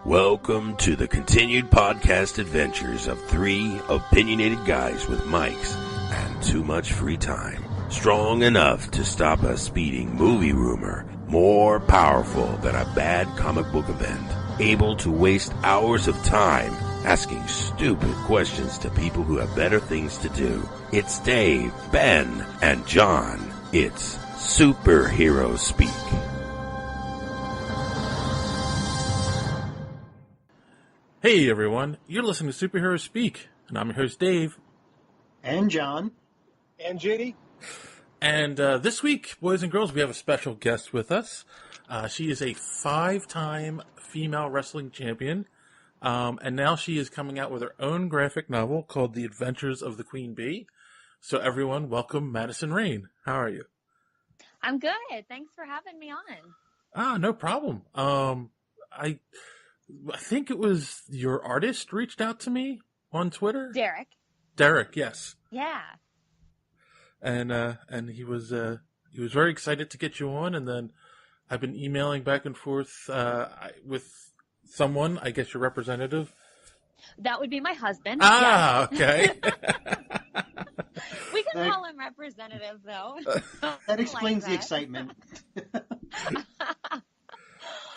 Welcome to the continued podcast adventures of three opinionated guys with mics and too much free time. Strong enough to stop a speeding movie rumor, more powerful than a bad comic book event, able to waste hours of time asking stupid questions to people who have better things to do. It's Dave, Ben, and John. It's Superhero Speak. Hey everyone, you're listening to Superhero Speak, and I'm your host Dave. And John. And JD. And this week, boys and girls, we have a special guest with us. She is a 5-time female wrestling champion, and now she is coming out with her own graphic novel called The Adventures of the Queen Bee. So everyone, welcome Madison Rayne. How are you? I'm good. Thanks for having me on. No problem. I think it was your artist reached out to me on Twitter. Derick, yes. Yeah. And he was very excited to get you on, and then I've been emailing back and forth with someone, I guess your representative. That would be my husband. Ah, yes. Okay. We can call him representative, though. That explains the excitement.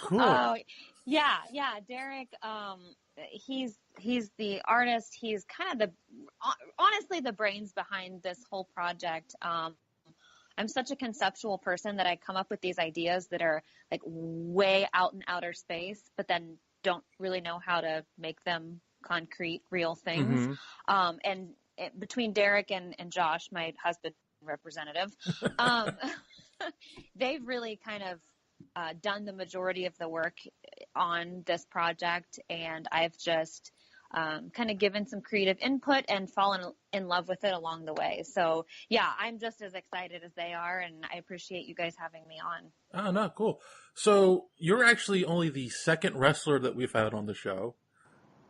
Cool. Yeah, Derick, he's the artist. He's kind of honestly the brains behind this whole project. I'm such a conceptual person that I come up with these ideas that are like way out in outer space, but then don't really know how to make them concrete, real things. Mm-hmm. Between Derick and Josh, my husband representative, they've really kind of done the majority of the work on this project, and I've just kind of given some creative input and fallen in love with it along the way. So yeah, I'm just as excited as they are, and I appreciate you guys having me on. Oh, no, cool. So you're actually only the second wrestler that we've had on the show,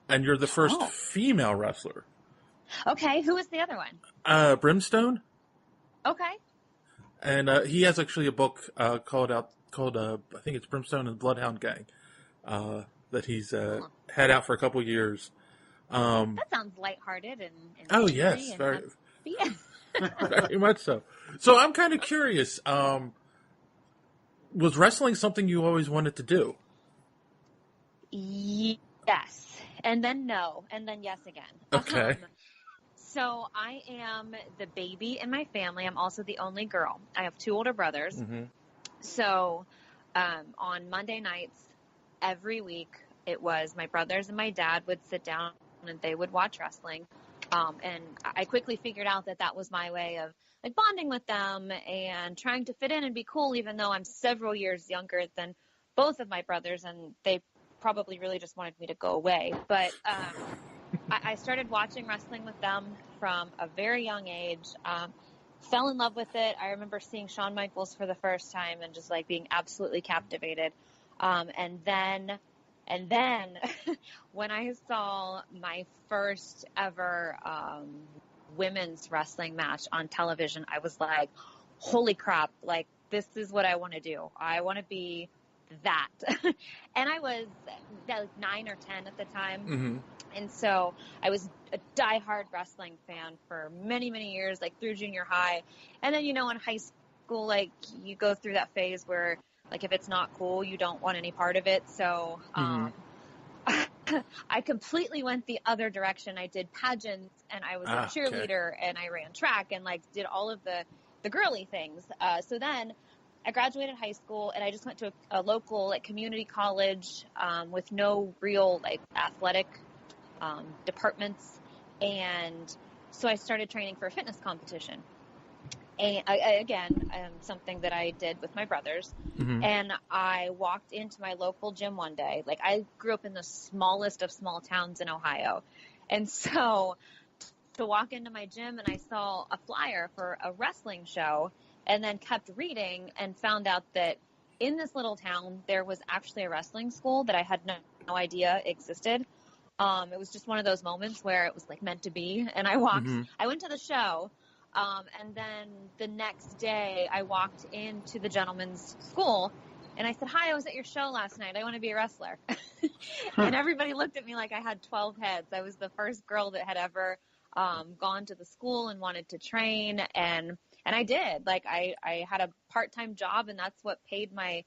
and you're the first female wrestler. Okay, who is the other one? Brimstone. Okay. And he has actually a book called I think it's Brimstone and the Bloodhound Gang, that he's had out for a couple years. That sounds lighthearted and oh yes, and very, happy. very much so. So I'm kind of curious. Was wrestling something you always wanted to do? Yes, and then no, and then yes again. Okay. So I am the baby in my family. I'm also the only girl. I have 2 older brothers. Mm-hmm. So on Monday nights, every week, it was my brothers and my dad would sit down and they would watch wrestling. And I quickly figured out that was my way of like bonding with them and trying to fit in and be cool, even though I'm several years younger than both of my brothers, and they probably really just wanted me to go away. But I started watching wrestling with them from a very young age. Fell in love with it. I remember seeing Shawn Michaels for the first time and just like being absolutely captivated. And then when I saw my first ever women's wrestling match on television, I was like, holy crap, like this is what I want to do. I want to be that. And I was like 9 or 10 at the time. Mm-hmm. And so I was a diehard wrestling fan for many, many years, like through junior high. And then, in high school, like you go through that phase where like, if it's not cool, you don't want any part of it. So, I completely went the other direction. I did pageants and I was a cheerleader and I ran track and like did all of the girly things. So then I graduated high school and I just went to a local like community college, with no real like athletic departments, and so I started training for a fitness competition, and again something that I did with my brothers. Mm-hmm. And I walked into my local gym one day. Like I grew up in the smallest of small towns in Ohio, and so to walk into my gym and I saw a flyer for a wrestling show, and then kept reading and found out that in this little town there was actually a wrestling school that I had no idea existed. It was just one of those moments where it was like meant to be. And I went to the show. And then the next day I walked into the gentleman's school And I said, hi, I was at your show last night. I want to be a wrestler. And everybody looked at me like I had 12 heads. I was the first girl that had ever gone to the school and wanted to train. And I did. Like, I had a part-time job, and that's what paid my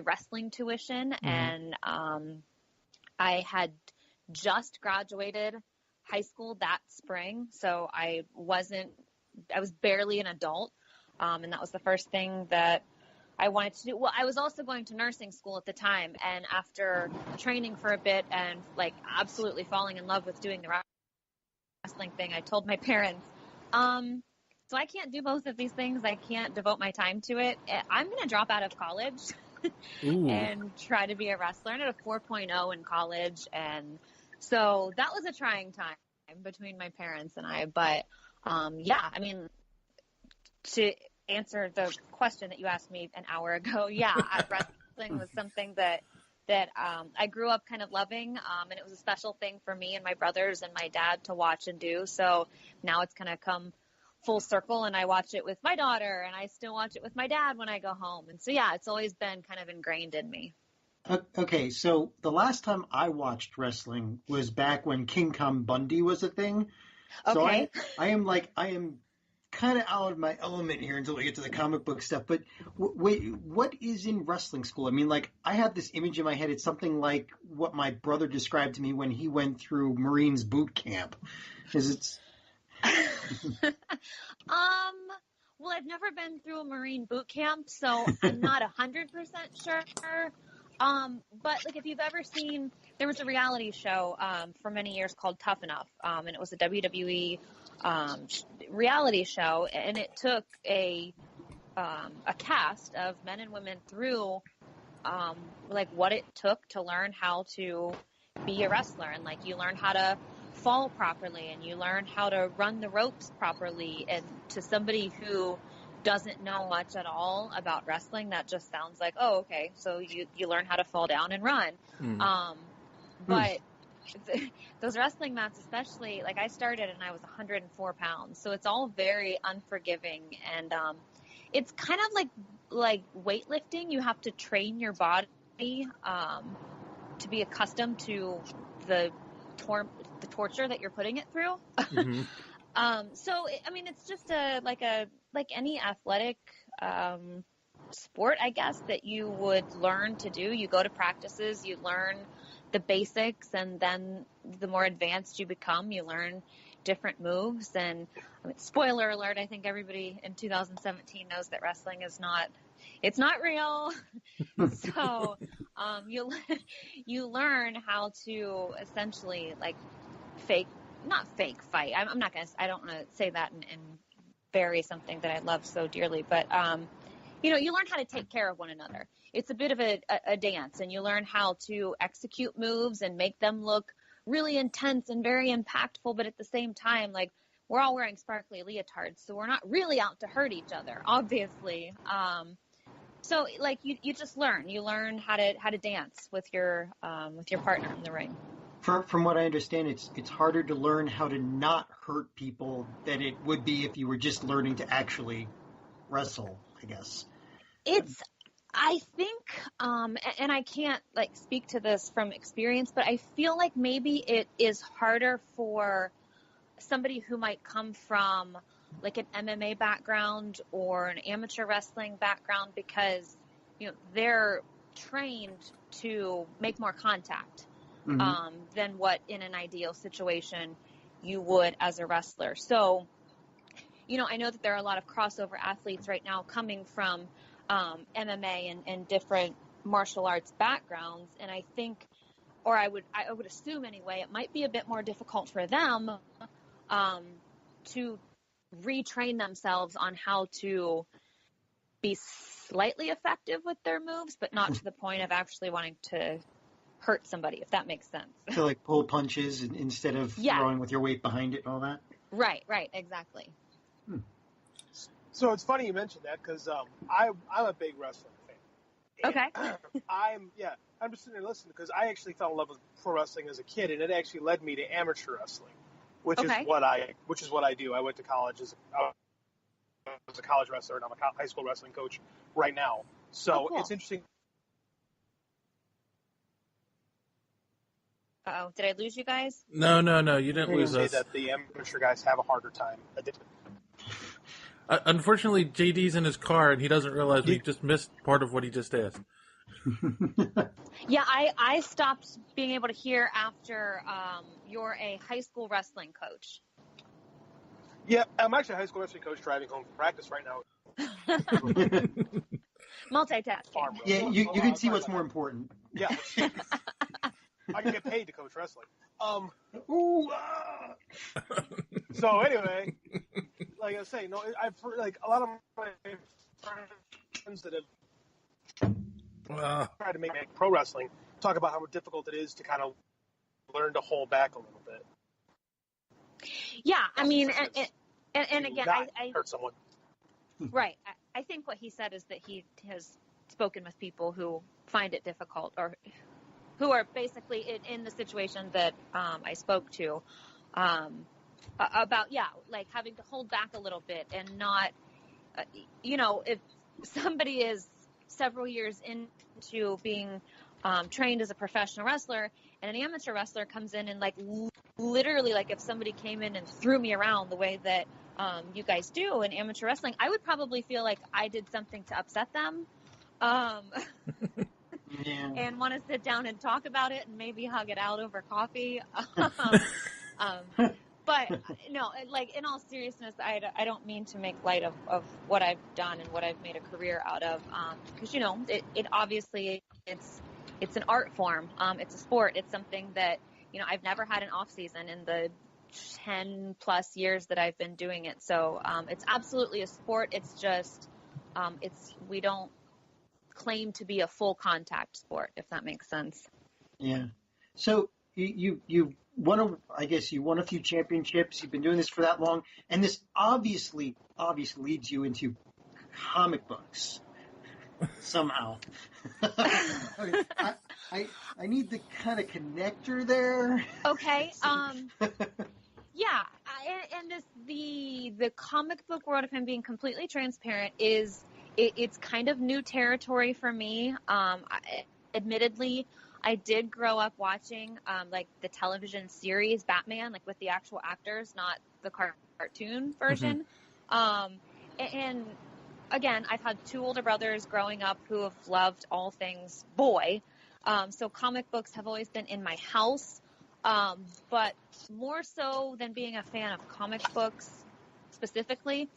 wrestling tuition. Mm-hmm. And I had just graduated high school that spring, so I was barely an adult, and that was the first thing that I wanted to do. Well, I was also going to nursing school at the time, and after training for a bit and like absolutely falling in love with doing the wrestling thing, I told my parents, so I can't do both of these things. I can't devote my time to it. I'm going to drop out of college and try to be a wrestler. I had a 4.0 in college, and so that was a trying time between my parents and I. But yeah, I mean, to answer the question that you asked me an hour ago, yeah, wrestling was something that I grew up kind of loving, and it was a special thing for me and my brothers and my dad to watch and do. So now it's kind of come full circle, and I watch it with my daughter, and I still watch it with my dad when I go home. And so, yeah, it's always been kind of ingrained in me. Okay, so the last time I watched wrestling was back when King Kong Bundy was a thing. Okay. So I am kind of out of my element here until we get to the comic book stuff. But wait, what is in wrestling school? I mean, like, I have this image in my head. It's something like what my brother described to me when he went through Marines boot camp. Well, I've never been through a Marine boot camp, so I'm not 100% sure. But like, if you've ever seen, there was a reality show for many years called Tough Enough, and it was a WWE reality show, and it took a cast of men and women through like what it took to learn how to be a wrestler, and like you learn how to fall properly, and you learn how to run the ropes properly. And to somebody who doesn't know much at all about wrestling, that just sounds like, oh, okay, so you learn how to fall down and run. But those wrestling mats, especially, like, I started and I was 104 pounds, so it's all very unforgiving, and it's kind of like weightlifting. You have to train your body to be accustomed to the torture that you're putting it through. Mm-hmm. So, I mean, it's just like any athletic sport, I guess, that you would learn to do. You go to practices, you learn the basics, and then the more advanced you become, you learn different moves. And I mean, spoiler alert, I think everybody in 2017 knows that wrestling is it's not real. So you learn how to essentially, like, not fake fight. I don't want to say that and bury something that I love so dearly, but you learn how to take care of one another. It's a bit of a dance, and you learn how to execute moves and make them look really intense and very impactful, but at the same time, like, we're all wearing sparkly leotards, so we're not really out to hurt each other, obviously. So, like, you just learn. You learn how to dance with your partner in the ring. From what I understand, it's harder to learn how to not hurt people than it would be if you were just learning to actually wrestle, I guess. I think, and I can't, like, speak to this from experience, but I feel like maybe it is harder for somebody who might come from, like, an MMA background or an amateur wrestling background, because, they're trained to make more contact. Mm-hmm. Than what in an ideal situation you would as a wrestler. So, I know that there are a lot of crossover athletes right now coming from MMA and different martial arts backgrounds, and I think, or I would assume anyway, it might be a bit more difficult for them to retrain themselves on how to be slightly effective with their moves, but not to the point of actually wanting to hurt somebody, if that makes sense. So, like, pull punches instead of throwing with your weight behind it and all that? Right, exactly. So it's funny you mentioned that, because I'm a big wrestling fan. Okay. I'm just sitting there listening, because I actually fell in love with pro wrestling as a kid, and it actually led me to amateur wrestling, which is what I do. I went to college I was a college wrestler, and I'm a high school wrestling coach right now. So It's interesting Uh-oh, did I lose you guys? No, you didn't lose us. Say that the amateur guys have a harder time. Unfortunately, JD's in his car, and he doesn't realize we just missed part of what he just asked. Yeah, I stopped being able to hear after you're a high school wrestling coach. Yeah, I'm actually a high school wrestling coach driving home from practice right now. Multitasking. Yeah, you can see what's more important. Yeah. I can get paid to coach wrestling. So anyway, like I was saying, no, I've heard, like, a lot of my friends that have tried to make pro wrestling talk about how difficult it is to kind of learn to hold back a little bit. Yeah, I mean, and again, I hurt someone. Right. I think what he said is that he has spoken with people who find it difficult, or who are basically in the situation that I spoke to about, like having to hold back a little bit and not, if somebody is several years into being trained as a professional wrestler and an amateur wrestler comes in and like literally, like if somebody came in and threw me around the way that you guys do in amateur wrestling, I would probably feel like I did something to upset them. And want to sit down and talk about it and maybe hug it out over coffee. But no, like in all seriousness, I don't mean to make light of what I've done and what I've made a career out of. Because, it obviously it's an art form. It's a sport. It's something that, I've never had an off season in the 10 plus years that I've been doing it. So, it's absolutely a sport. It's just, we don't claim to be a full contact sport, if that makes sense. Yeah. So you won you won a few championships. You've been doing this for that long, and this obviously leads you into comic books somehow. I need the kind of connector there. Okay. Yeah, and the comic book world, if I'm being completely transparent, it's kind of new territory for me. Admittedly, I did grow up watching like the television series Batman, like with the actual actors, not the cartoon version. Mm-hmm. And again, I've had two older brothers growing up who have loved all things boy. So comic books have always been in my house. But more so than being a fan of comic books specifically,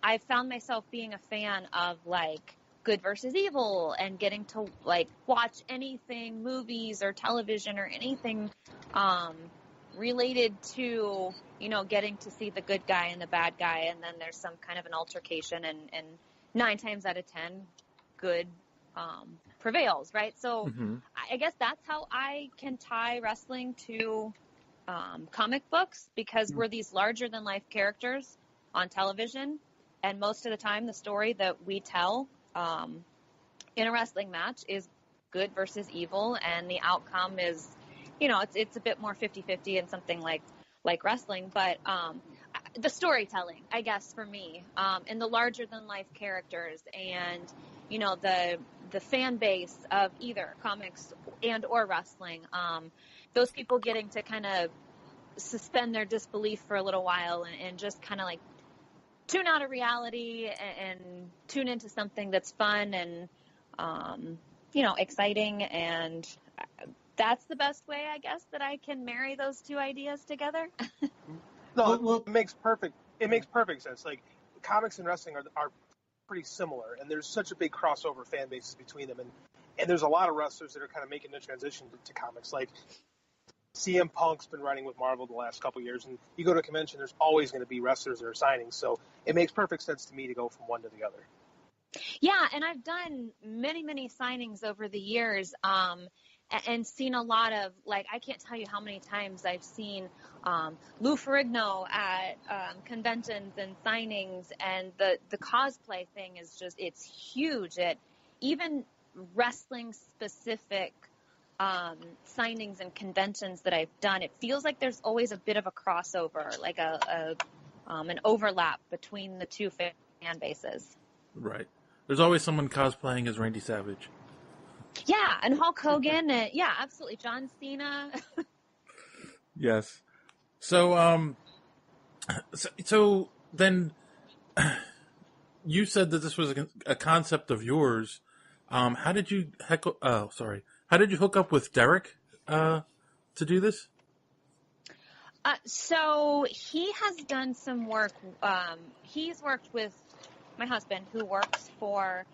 I found myself being a fan of like good versus evil and getting to like watch anything, movies or television or anything related to, getting to see the good guy and the bad guy, and then there's some kind of an altercation, and 9 times out of 10 good prevails, right? So mm-hmm. I guess that's how I can tie wrestling to comic books, because we're these larger than life characters on television. And most of the time, the story that we tell in a wrestling match is good versus evil, and the outcome is, it's a bit more 50-50 in something like wrestling. But the storytelling, I guess, for me, and the larger than life characters, and the fan base of either comics and or wrestling, those people getting to kind of suspend their disbelief for a little while and just kind of like tune out of reality and tune into something that's fun and, exciting. And that's the best way, I guess, that I can marry those two ideas together. No, well, it makes perfect sense. Like, comics and wrestling are pretty similar, and there's such a big crossover fan bases between them. And there's a lot of wrestlers that are kind of making the transition to comics. Like, CM Punk's been writing with Marvel the last couple of years, and you go to a convention, there's always going to be wrestlers that are signing. So it makes perfect sense to me to go from one to the other. Yeah, and I've done many, many signings over the years, and seen a lot of, like, I can't tell you how many times I've seen Lou Ferrigno at conventions and signings, and the cosplay thing is just, it's huge. Even wrestling-specific signings and conventions that I've done, it feels like there's always a bit of a crossover, like an overlap between the two fan bases. Right. There's always someone cosplaying as Randy Savage. Yeah, and Hulk Hogan, yeah, absolutely. John Cena. Yes. So, so then you said that this was a concept of yours. How did you How did you hook up with Derick to do this? So he has done some work. He's worked with my husband, who works for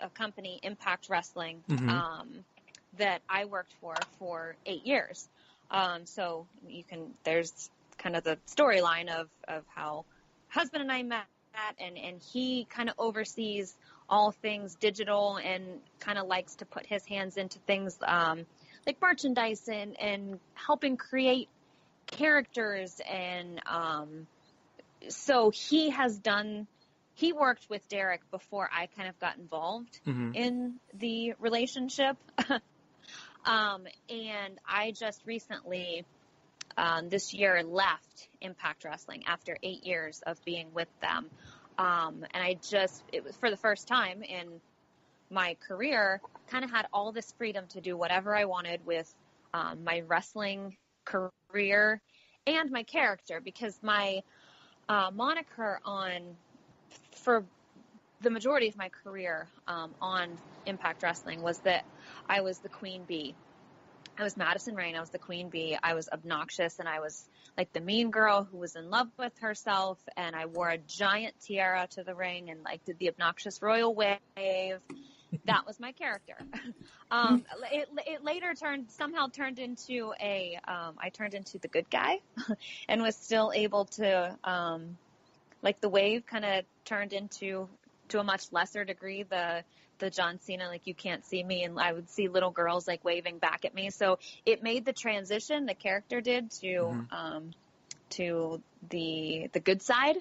a company, Impact Wrestling, that I worked for 8 years. So there's kind of the storyline of how husband and I met, and he kind of oversees all things digital and kind of likes to put his hands into things like merchandise and helping create characters. And so he worked with Derick before I kind of got involved in the relationship. And I just recently, this year, left Impact Wrestling after 8 years of being with them. And it was for the first time in my career, kind of had all this freedom to do whatever I wanted with my wrestling career and my character, because my moniker for the majority of my career on Impact Wrestling was that I was the Queen Bee. I was Madison Rayne. I was the Queen Bee. I was obnoxious, and I was like the mean girl who was in love with herself, and I wore a giant tiara to the ring and like did the obnoxious royal wave. That was my character. It later somehow turned into I turned into the good guy and was still able to, like the wave kind of turned into, to a much lesser degree, the John Cena, like you can't see me, and I would see little girls like waving back at me. So it made the transition, the character did, to the good side.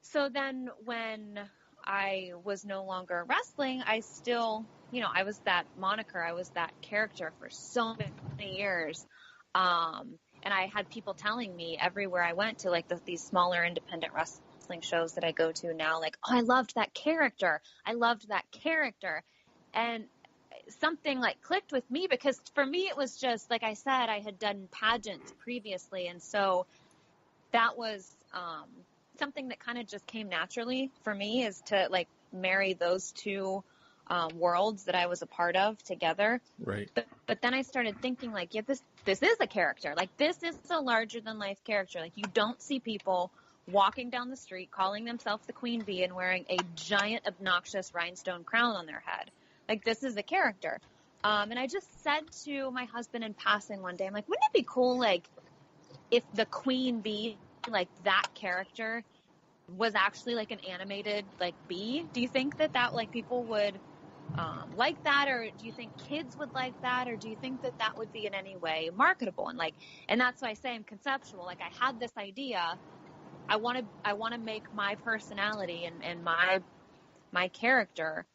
So then when I was no longer wrestling, I still, I was that moniker, I was that character for so many years. And I had people telling me everywhere I went to, like these smaller independent wrestling shows that I go to now, like, oh, I loved that character. I loved that character. And something like clicked with me, because for me, it was just, like I said, I had done pageants previously. And so that was, something that kind of just came naturally for me, is to like marry those two worlds that I was a part of together. Right. But then I started thinking, like, yeah, this is a character. Like, this is a larger than life character. Like, you don't see people walking down the street calling themselves the Queen Bee and wearing a giant obnoxious rhinestone crown on their head. Like, this is a character. And I just said to my husband in passing one day, I'm like, wouldn't it be cool, like, if the Queen Bee, like that character, was actually like an animated like bee? Do you think that like people would like that, or do you think kids would like that, or do you think that that would be in any way marketable? And that's why I say I'm conceptual. Like, I had this idea. I want to make my personality and my character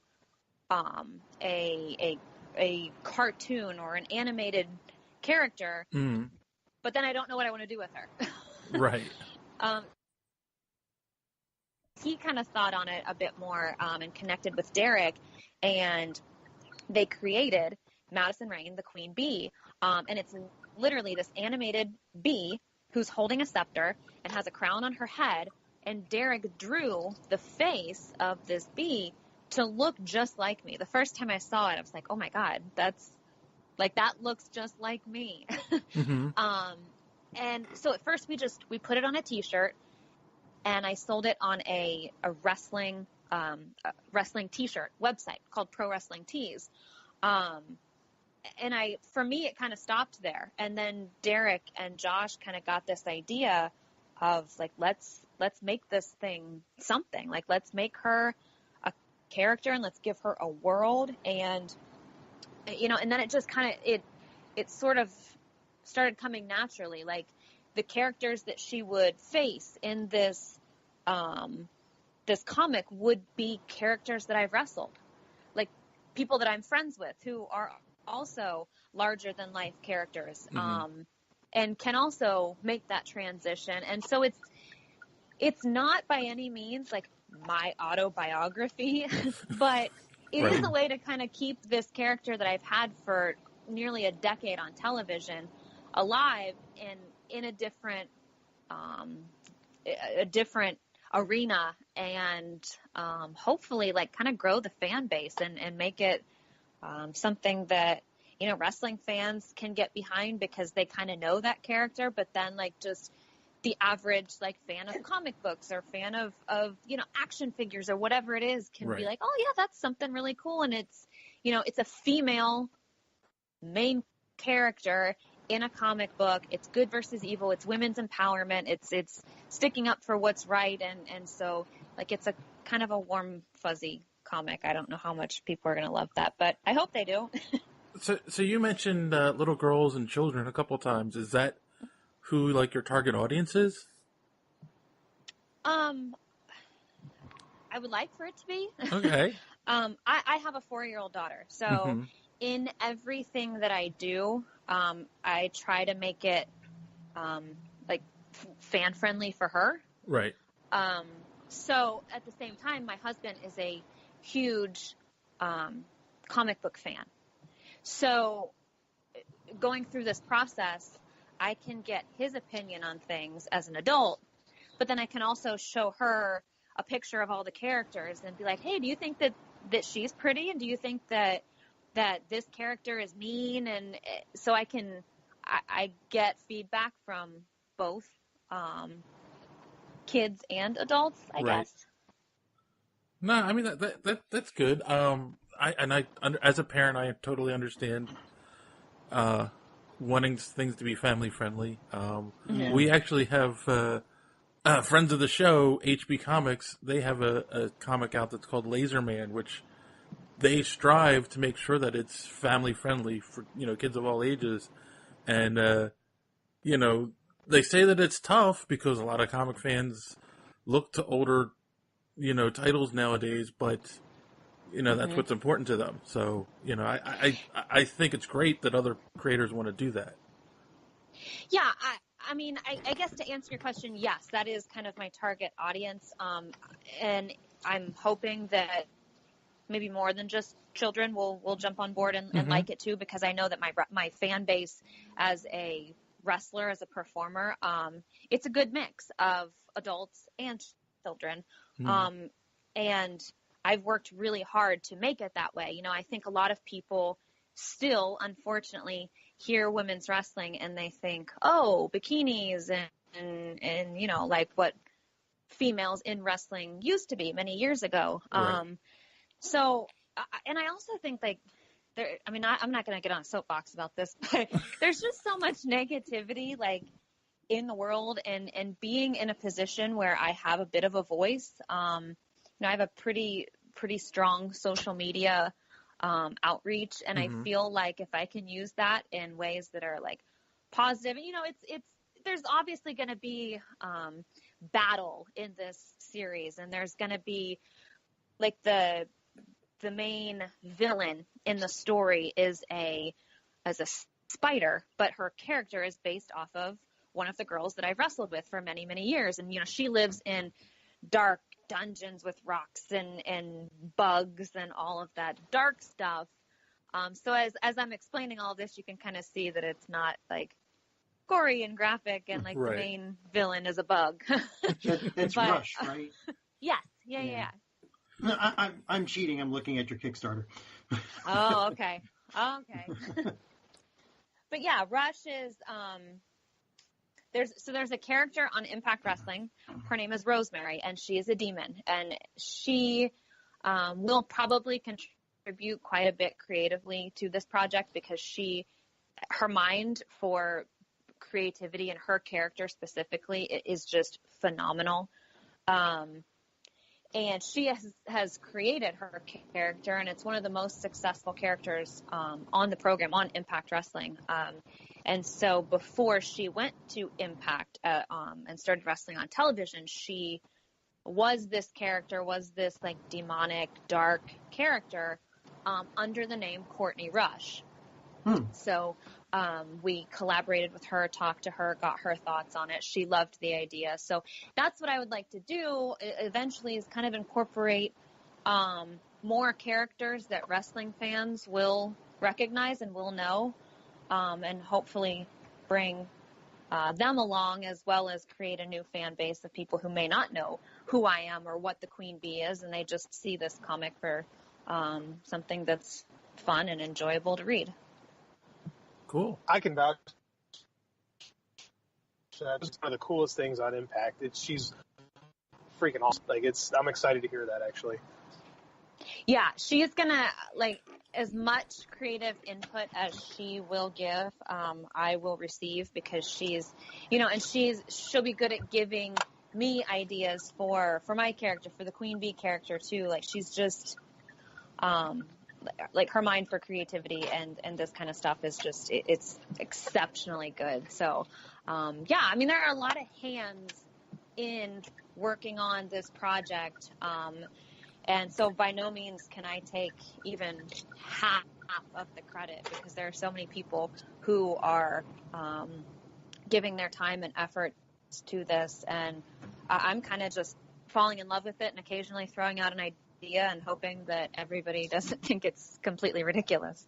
a cartoon or an animated character, but then I don't know what I want to do with her. Right. He kind of thought on it a bit more and connected with Derick, and they created Madison Rayne, the Queen Bee. And it's literally this animated bee who's holding a scepter and has a crown on her head. And Derick drew the face of this bee to look just like me. The first time I saw it, I was like, oh my God, that looks just like me. And so at first we put it on a t-shirt, and I sold it on a wrestling t-shirt website called Pro Wrestling Tees. And for me, it kind of stopped there. And then Derick and Josh kind of got this idea of like, let's make this thing something. Like, let's make her a character and let's give her a world. And, and then it just kind of, it sort of started coming naturally. Like, the characters that she would face in this comic would be characters that I've wrestled, like people that I'm friends with who are also larger than life characters, and can also make that transition. And so it's not by any means like my autobiography, but it is a way to kind of keep this character that I've had for nearly a decade on television alive in a different arena, and hopefully like kind of grow the fan base and make it something that, you know, wrestling fans can get behind because they kind of know that character, but then like just the average like fan of comic books or fan of you know, action figures or whatever it is can be like, oh yeah, that's something really cool. And it's, you know, it's a female main character in a comic book. It's good versus evil. It's women's empowerment. It's sticking up for what's right. And so like, it's a kind of a warm, fuzzy comic. I don't know how much people are going to love that, but I hope they do. So you mentioned little girls and children a couple times. Is that who like your target audience is? I would like for it to be. Okay. I have a 4-year-old daughter, so in everything that I do, I try to make it like fan friendly for her. Right. So at the same time, my husband is a huge comic book fan. So going through this process, I can get his opinion on things as an adult, but then I can also show her a picture of all the characters and be like, hey, do you think that she's pretty? And do you think that this character is mean? And so I get feedback from both kids and adults, I guess. No, I mean, that's good. As a parent, I totally understand wanting things to be family friendly. We actually have friends of the show, HB Comics. They have a comic out that's called Laser Man, which they strive to make sure that it's family friendly for, you know, kids of all ages. And you know, they say that it's tough because a lot of comic fans look to older, you know, titles nowadays, but you know, that's what's important to them. So, you know, I think it's great that other creators want to do that. Yeah, I mean, I guess to answer your question, yes, that is kind of my target audience. And I'm hoping that maybe more than just children will jump on board and like it too, because I know that my fan base as a wrestler, as a performer, it's a good mix of adults and children. And I've worked really hard to make it that way. You know, I think a lot of people still, unfortunately, hear women's wrestling and they think, oh, bikinis and you know, like what females in wrestling used to be many years ago. Right. So, and I also think like I'm not going to get on a soapbox about this, but there's just so much negativity like in the world, and being in a position where I have a bit of a voice. You know, I have a pretty strong social media outreach, and I feel like if I can use that in ways that are like positive, and you know, there's obviously going to be battle in this series, and there's going to be like the main villain in the story is a spider, but her character is based off of one of the girls that I've wrestled with for many, many years, and you know, she lives in dark dungeons with rocks and bugs and all of that dark stuff. So as I'm explaining all this, you can kind of see that it's not like gory and graphic and like the main villain is a bug. That's Rush, right? Yes. Yeah. No, I'm cheating. I'm looking at your Kickstarter. Oh, okay. But yeah, Rush is there's a character on Impact Wrestling. Her name is Rosemary, and she is a demon, and she will probably contribute quite a bit creatively to this project because her mind for creativity and her character specifically is just phenomenal. And she has created her character, and it's one of the most successful characters on the program, on Impact Wrestling. And so before she went to Impact and started wrestling on television, she was this like demonic, dark character under the name Courtney Rush. So we collaborated with her, talked to her, got her thoughts on it. She loved the idea. So that's what I would like to do eventually, is kind of incorporate more characters that wrestling fans will recognize and will know, and hopefully bring them along, as well as create a new fan base of people who may not know who I am or what the Queen Bee is, and they just see this comic for something that's fun and enjoyable to read. Cool. I can vouch. That's one of the coolest things on Impact. She's freaking awesome. I'm excited to hear that, actually. Yeah, she's gonna, as much creative input as she will give, I will receive, because she's, and she'll be good at giving me ideas for my character, for the Queen Bee character too. She's just, her mind for creativity and this kind of stuff is just, it's exceptionally good. So, there are a lot of hands in working on this project. And so by no means can I take even half of the credit, because there are so many people who are giving their time and effort to this. And I'm kind of just falling in love with it and occasionally throwing out an idea and hoping that everybody doesn't think it's completely ridiculous.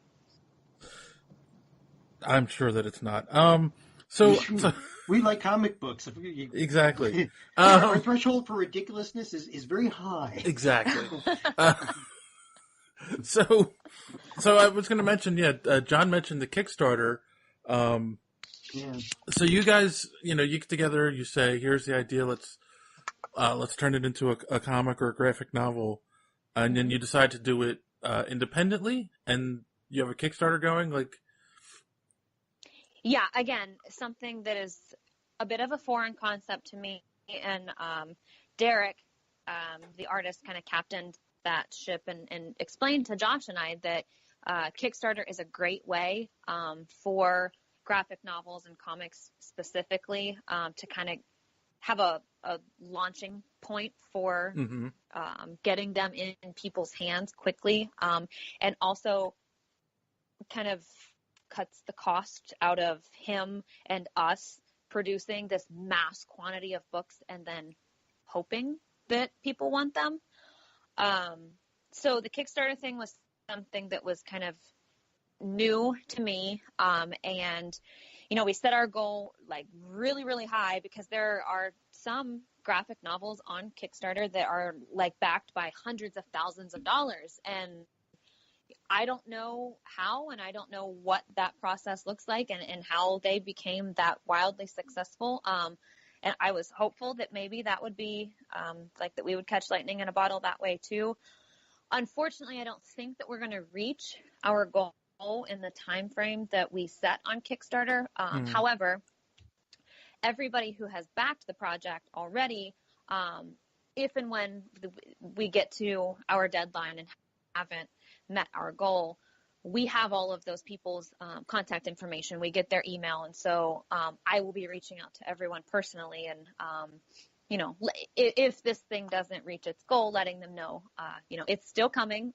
I'm sure that it's not. We like comic books. Exactly. Our threshold for ridiculousness is very high. Exactly. So I was going to mention, John mentioned the Kickstarter. So you guys, you get together, you say, here's the idea, let's turn it into a comic or a graphic novel, and then you decide to do it independently, and you have a Kickstarter going, Yeah, again, something that is a bit of a foreign concept to me, and Derick, the artist, kind of captained that ship and explained to Josh and I that Kickstarter is a great way for graphic novels and comics specifically to kind of have a launching point for getting them in people's hands quickly, and also kind of cuts the cost out of him and us producing this mass quantity of books and then hoping that people want them. So the Kickstarter thing was something that was kind of new to me. And, we set our goal really, really high, because there are some graphic novels on Kickstarter that are backed by hundreds of thousands of dollars. And I don't know how, and I don't know what that process looks like and how they became that wildly successful. And I was hopeful that maybe that would be that we would catch lightning in a bottle that way too. Unfortunately, I don't think that we're going to reach our goal in the time frame that we set on Kickstarter. However, everybody who has backed the project already, if and when we get to our deadline and haven't met our goal, we have all of those people's contact information. We get their email. And so I will be reaching out to everyone personally. And, if this thing doesn't reach its goal, letting them know, it's still coming.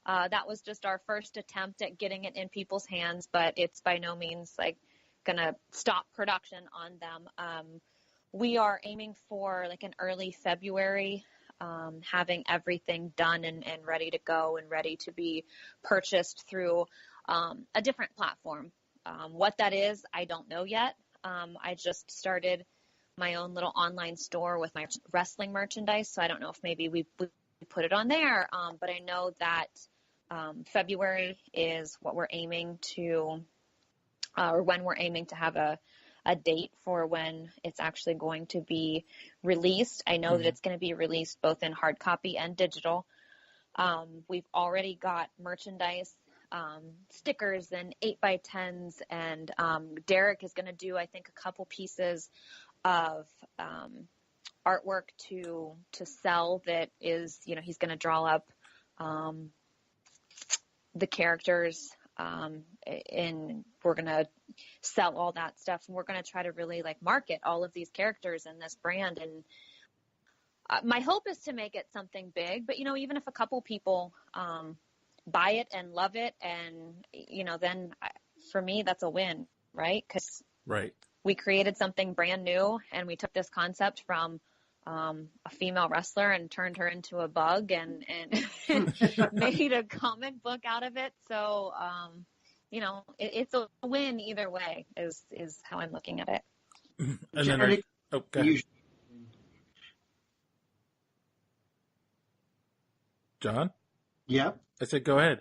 That was just our first attempt at getting it in people's hands, but it's by no means going to stop production on them. We are aiming for an early February, having everything done and ready to go and ready to be purchased through a different platform. What that is, I don't know yet. I just started my own little online store with my wrestling merchandise, so I don't know if maybe we put it on there, but I know that February is what we're aiming to, or when we're aiming to have a date for when it's actually going to be released. I know that it's going to be released both in hard copy and digital. We've already got merchandise, stickers and 8x10s, and Derick is going to do, I think, a couple pieces of artwork to sell that is, he's going to draw up the characters, and we're going to sell all that stuff, and we're going to try to really market all of these characters and this brand. And my hope is to make it something big, but even if a couple people buy it and love it, and then for me that's a win, right? Because we created something brand new, and we took this concept from a female wrestler and turned her into a bug and made a comic book out of it. So it's a win either way is how I'm looking at it. And then okay. John? Yeah. I said, go ahead.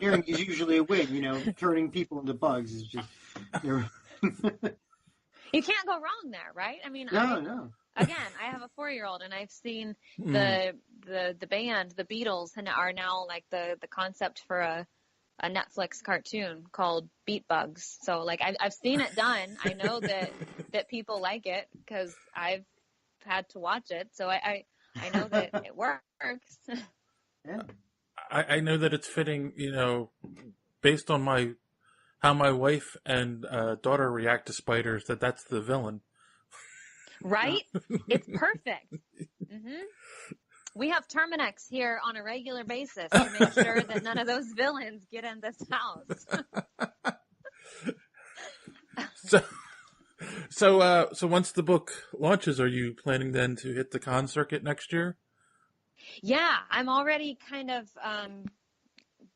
Hearing is usually a win, turning people into bugs is just. You can't go wrong there, right? I mean, no. Again, I have a 4-year-old, and I've seen the band, the Beatles, and are now like the concept for a Netflix cartoon called Beat Bugs. So like I've seen it done. I know that people like it because I've had to watch it. So I know that it works. Yeah. I know that it's fitting, based on how my wife and daughter react to spiders, that's the villain. Right? It's perfect. Mm-hmm. We have Terminex here on a regular basis to make sure that none of those villains get in this house. So once the book launches, are you planning then to hit the con circuit next year? Yeah, I'm already kind of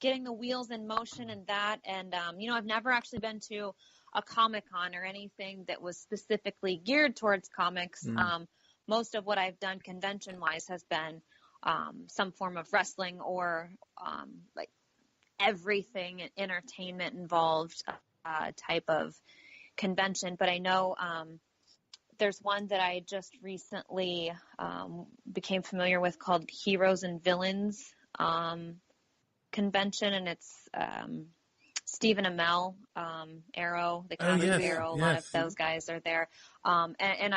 getting the wheels in motion in that. And, I've never actually been to a Comic-Con or anything that was specifically geared towards comics. Most of what I've done convention-wise has been some form of wrestling or like everything entertainment involved type of convention. But I know there's one that I just recently became familiar with called Heroes and Villains convention, and it's Stephen Amell, Arrow, the comic Arrow. A lot of those guys are there. And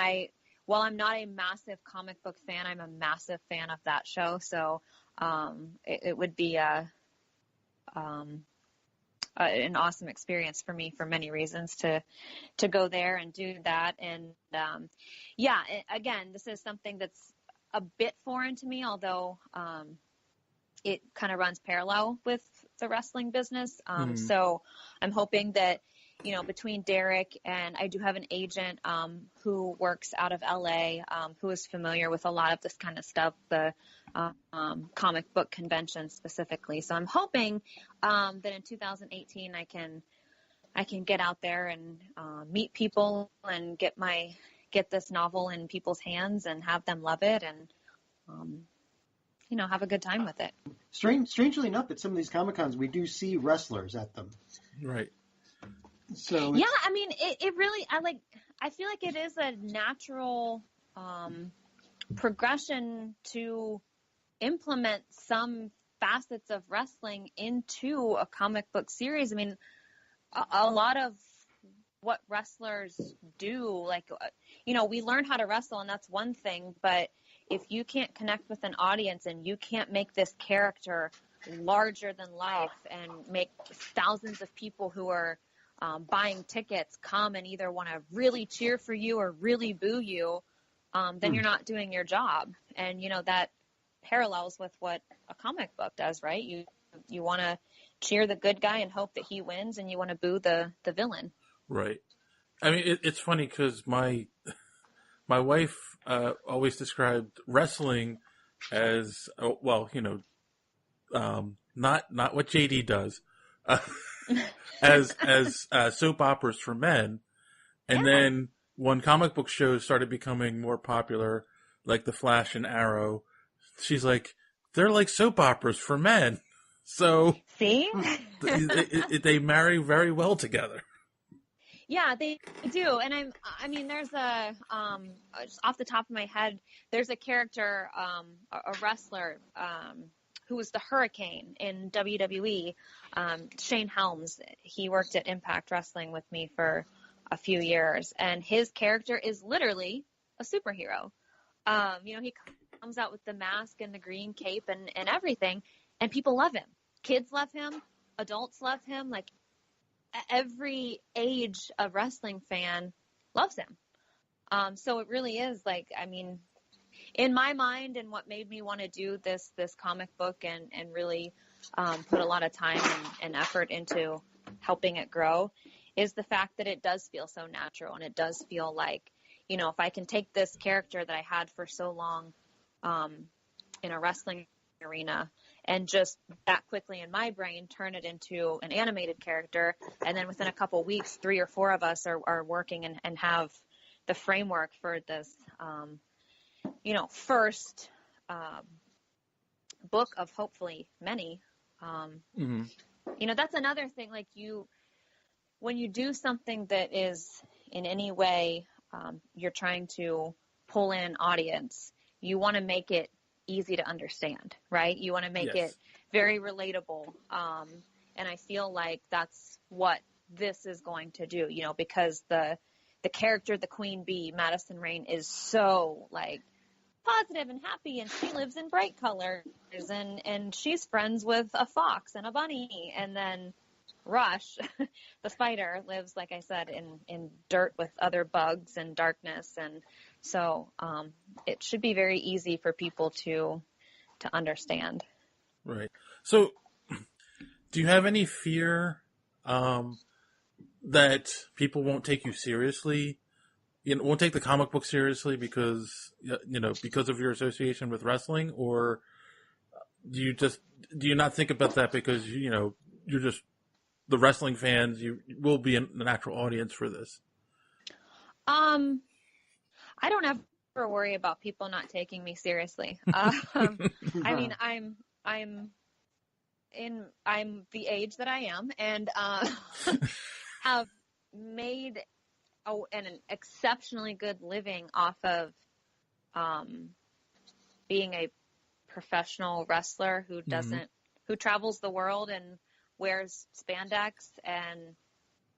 while I'm not a massive comic book fan, I'm a massive fan of that show. So it would be an awesome experience for me for many reasons to go there and do that. And again, this is something that's a bit foreign to me, although it kind of runs parallel with the wrestling business. So I'm hoping that, between Derick and I do have an agent who works out of LA, who is familiar with a lot of this kind of stuff, the comic book convention specifically. So I'm hoping that in 2018 I can get out there and meet people and get this novel in people's hands and have them love it and have a good time with it. Strangely enough, at some of these Comic-Cons, we do see wrestlers at them. Right. So yeah, I mean, it really, I feel like it is a natural progression to implement some facets of wrestling into a comic book series. I mean, a lot of what wrestlers do, we learn how to wrestle and that's one thing, but if you can't connect with an audience and you can't make this character larger than life and make thousands of people who are buying tickets come and either want to really cheer for you or really boo you, then you're not doing your job. And, that parallels with what a comic book does, right? You want to cheer the good guy and hope that he wins, and you want to boo the villain. Right. I mean, it's funny because my wife always described wrestling as not what JD does, as soap operas for men. And then when comic book shows started becoming more popular, like The Flash and Arrow, she's like, they're like soap operas for men. So see, they marry very well together. Yeah, they do. And there's just off the top of my head, there's a character, a wrestler, who was the Hurricane in WWE, Shane Helms. He worked at Impact Wrestling with me for a few years, and his character is literally a superhero. He comes out with the mask and the green cape and everything, and people love him. Kids love him. Adults love him. Like, every age of wrestling fan loves him. So it really is in my mind, and what made me want to do this comic book and really put a lot of time and effort into helping it grow is the fact that it does feel so natural, and it does feel like, if I can take this character that I had for so long in a wrestling arena and just that quickly in my brain turn it into an animated character. And then within a couple weeks, 3 or 4 of us are working and have the framework for this, first book of hopefully many. That's another thing, like when you do something that is in any way, you're trying to pull in an audience, you want to make it easy to understand, right? You want to make it very relatable. And I feel like that's what this is going to do, because the character, the queen bee, Madison Rayne, is so like positive and happy, and she lives in bright colors, and she's friends with a fox and a bunny. And then Rush, the spider, lives, like I said, in dirt with other bugs and darkness. And so it should be very easy for people to understand. Right. So do you have any fear that people won't take you seriously? Won't take the comic book seriously because of your association with wrestling? Or do you not think about that because, you're just the wrestling fans, you will be an actual audience for this? I don't ever worry about people not taking me seriously. I mean, I'm the age that I am, and have made an exceptionally good living off of being a professional wrestler who travels the world and wears spandex and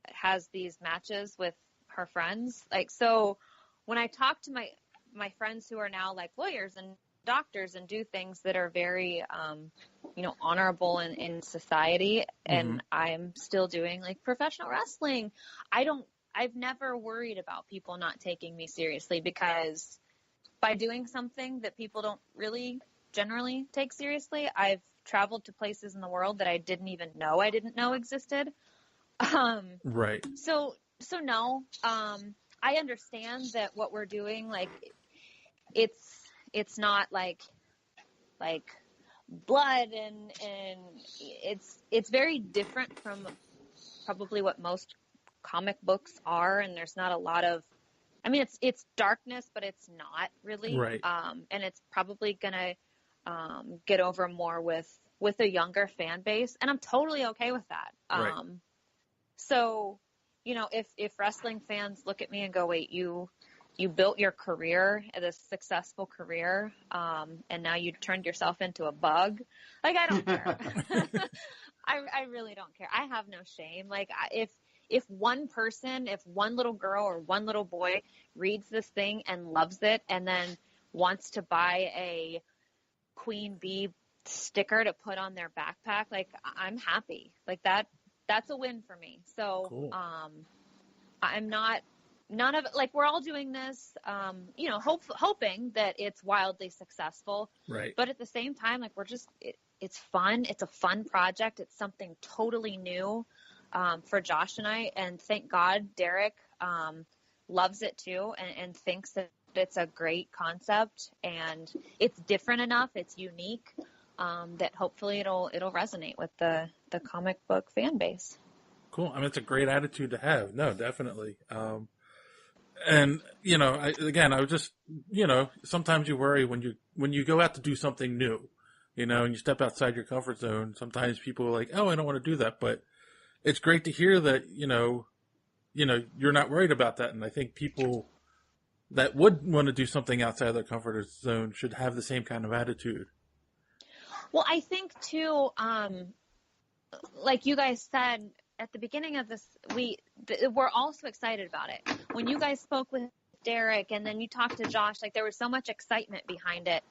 has these matches with her friends. Like, so when I talk to my friends who are now like lawyers and doctors and do things that are very, honorable in society, and I'm still doing like professional wrestling, I've never worried about people not taking me seriously, because by doing something that people don't really generally take seriously, I've traveled to places in the world that I didn't know existed. Right. So no, I understand that what we're doing, like, it's not like blood, and it's very different from probably what most comic books are, and there's not a lot of, I mean, it's darkness, but it's not really, right. And it's probably gonna get over more with a younger fan base, and I'm totally okay with that. Right. So, if wrestling fans look at me and go, wait, you built your career, this successful career, and now you turned yourself into a bug, like, I don't care. I really don't care. I have no shame. Like, if one person, if one little girl or one little boy reads this thing and loves it, and then wants to buy a queen bee sticker to put on their backpack, like, I'm happy. Like, that's a win for me. So, cool. I'm not, none of it, like, we're all doing this, hoping that it's wildly successful. Right. But at the same time, like, it's fun. It's a fun project. It's something totally new, for Josh and I, and thank God Derick, loves it too, and thinks that it's a great concept, and it's different enough, it's unique, that hopefully it'll resonate with the comic book fan base. Cool. I mean, it's a great attitude to have. No, definitely. And I was just, sometimes you worry when you go out to do something new, and you step outside your comfort zone. Sometimes people are like, "Oh, I don't want to do that," but it's great to hear that, you're not worried about that. And I think people that would want to do something outside their comfort zone should have the same kind of attitude. Well, I think too, like you guys said at the beginning of this, we're all so excited about it. When you guys spoke with Derick and then you talked to Josh, like, there was so much excitement behind it.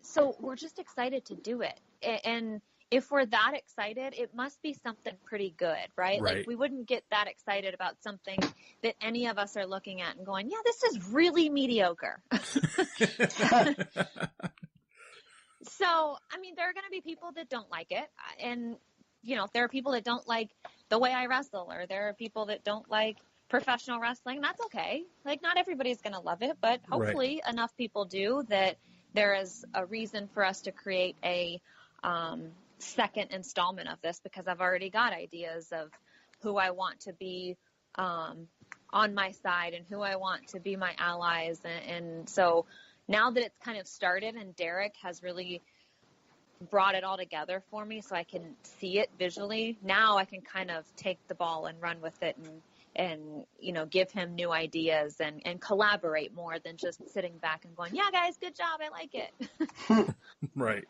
So we're just excited to do it. And if we're that excited, it must be something pretty good, right? Like, we wouldn't get that excited about something that any of us are looking at and going, yeah, this is really mediocre. So, I mean, there are going to be people that don't like it. And, there are people that don't like the way I wrestle, or there are people that don't like professional wrestling. That's okay. Like, not everybody's going to love it, but hopefully enough people do that there is a reason for us to create a second installment of this, because I've already got ideas of who I want to be on my side and who I want to be my allies. And so now that it's kind of started and Derick has really brought it all together for me so I can see it visually, now I can kind of take the ball and run with it and give him new ideas and collaborate more than just sitting back and going, yeah, guys, good job. I like it. Right.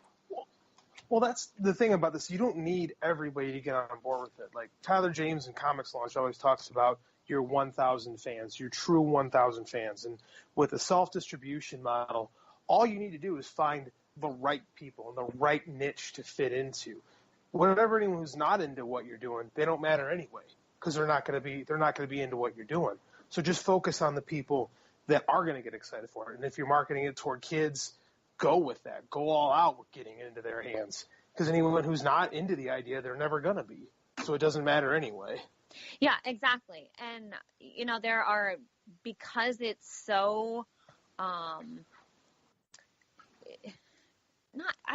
Well, that's the thing about this. You don't need everybody to get on board with it. Like Tyler James in Comics Launch always talks about your 1,000 fans, your true 1,000 fans. And with a self-distribution model, all you need to do is find the right people and the right niche to fit into. Whatever anyone who's not into what you're doing, they don't matter anyway, because they're not going to be into what you're doing. So just focus on the people that are going to get excited for it. And if you're marketing it toward kids, go with that. Go all out with getting it into their hands. Because anyone who's not into the idea, they're never going to be. So it doesn't matter anyway. Yeah, exactly. And, there are, because it's so, I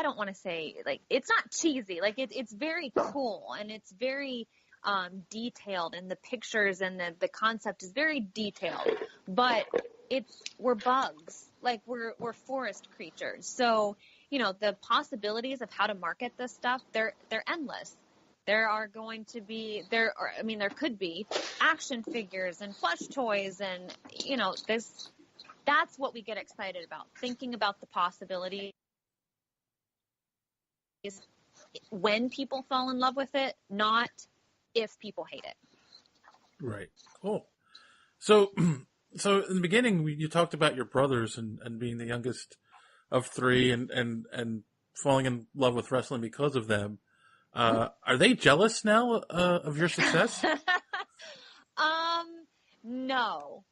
don't want to say, like, it's not cheesy. Like, it's very cool and it's very detailed, and the pictures and the concept is very detailed. But we're bugs. Like, we're forest creatures. So, the possibilities of how to market this stuff, they're endless. There are going to be, there could be action figures and plush toys and, that's what we get excited about, thinking about the possibilities when people fall in love with it, not if people hate it. Right. Cool. So in the beginning, you talked about your brothers and being the youngest of three and falling in love with wrestling because of them. Are they jealous now of your success? No,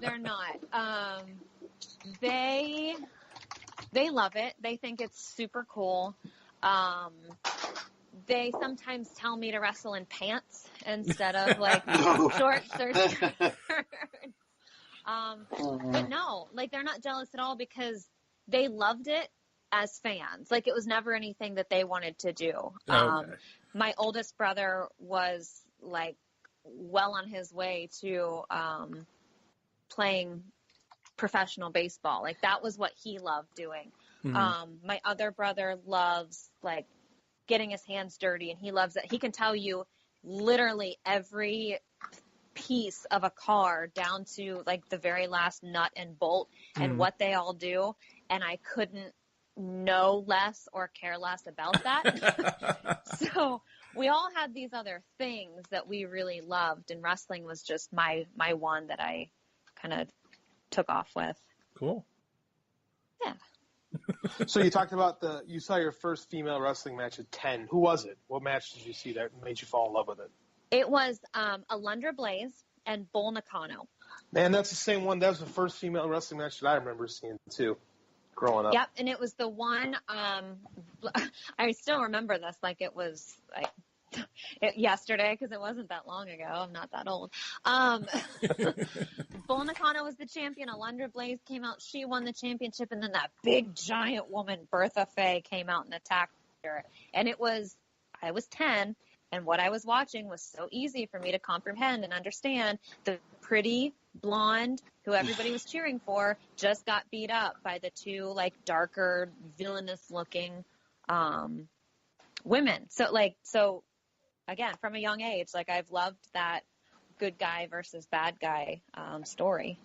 they're not. They love it. They think it's super cool. They sometimes tell me to wrestle in pants instead of like shorts or skirts. But no, like they're not jealous at all because they loved it as fans. Like it was never anything that they wanted to do. Okay. My oldest brother was like well on his way to playing professional baseball. Like that was what he loved doing. Mm-hmm. My other brother loves like getting his hands dirty, and he loves it. He can tell you literally every piece of a car down to like the very last nut and bolt and what they all do. And I couldn't know less or care less about that. So we all had these other things that we really loved, and wrestling was just my one that I kind of took off with. Cool. Yeah. So you talked about you saw your first female wrestling match at 10. Who was it? What match did you see that made you fall in love with it? It was Alundra Blaze and Bull Nakano. Man, that's the same one. That was the first female wrestling match that I remember seeing too, growing up. Yep, and it was the one, I still remember this like it was like yesterday because it wasn't that long ago. I'm not that old. Bull Nakano was the champion. Alundra Blaze came out. She won the championship, and then that big giant woman, Bertha Faye, came out and attacked her. And I was 10, and what I was watching was so easy for me to comprehend and understand. The pretty blonde who everybody was cheering for just got beat up by the two like darker, villainous looking women. So again, from a young age, like I've loved that good guy versus bad guy story.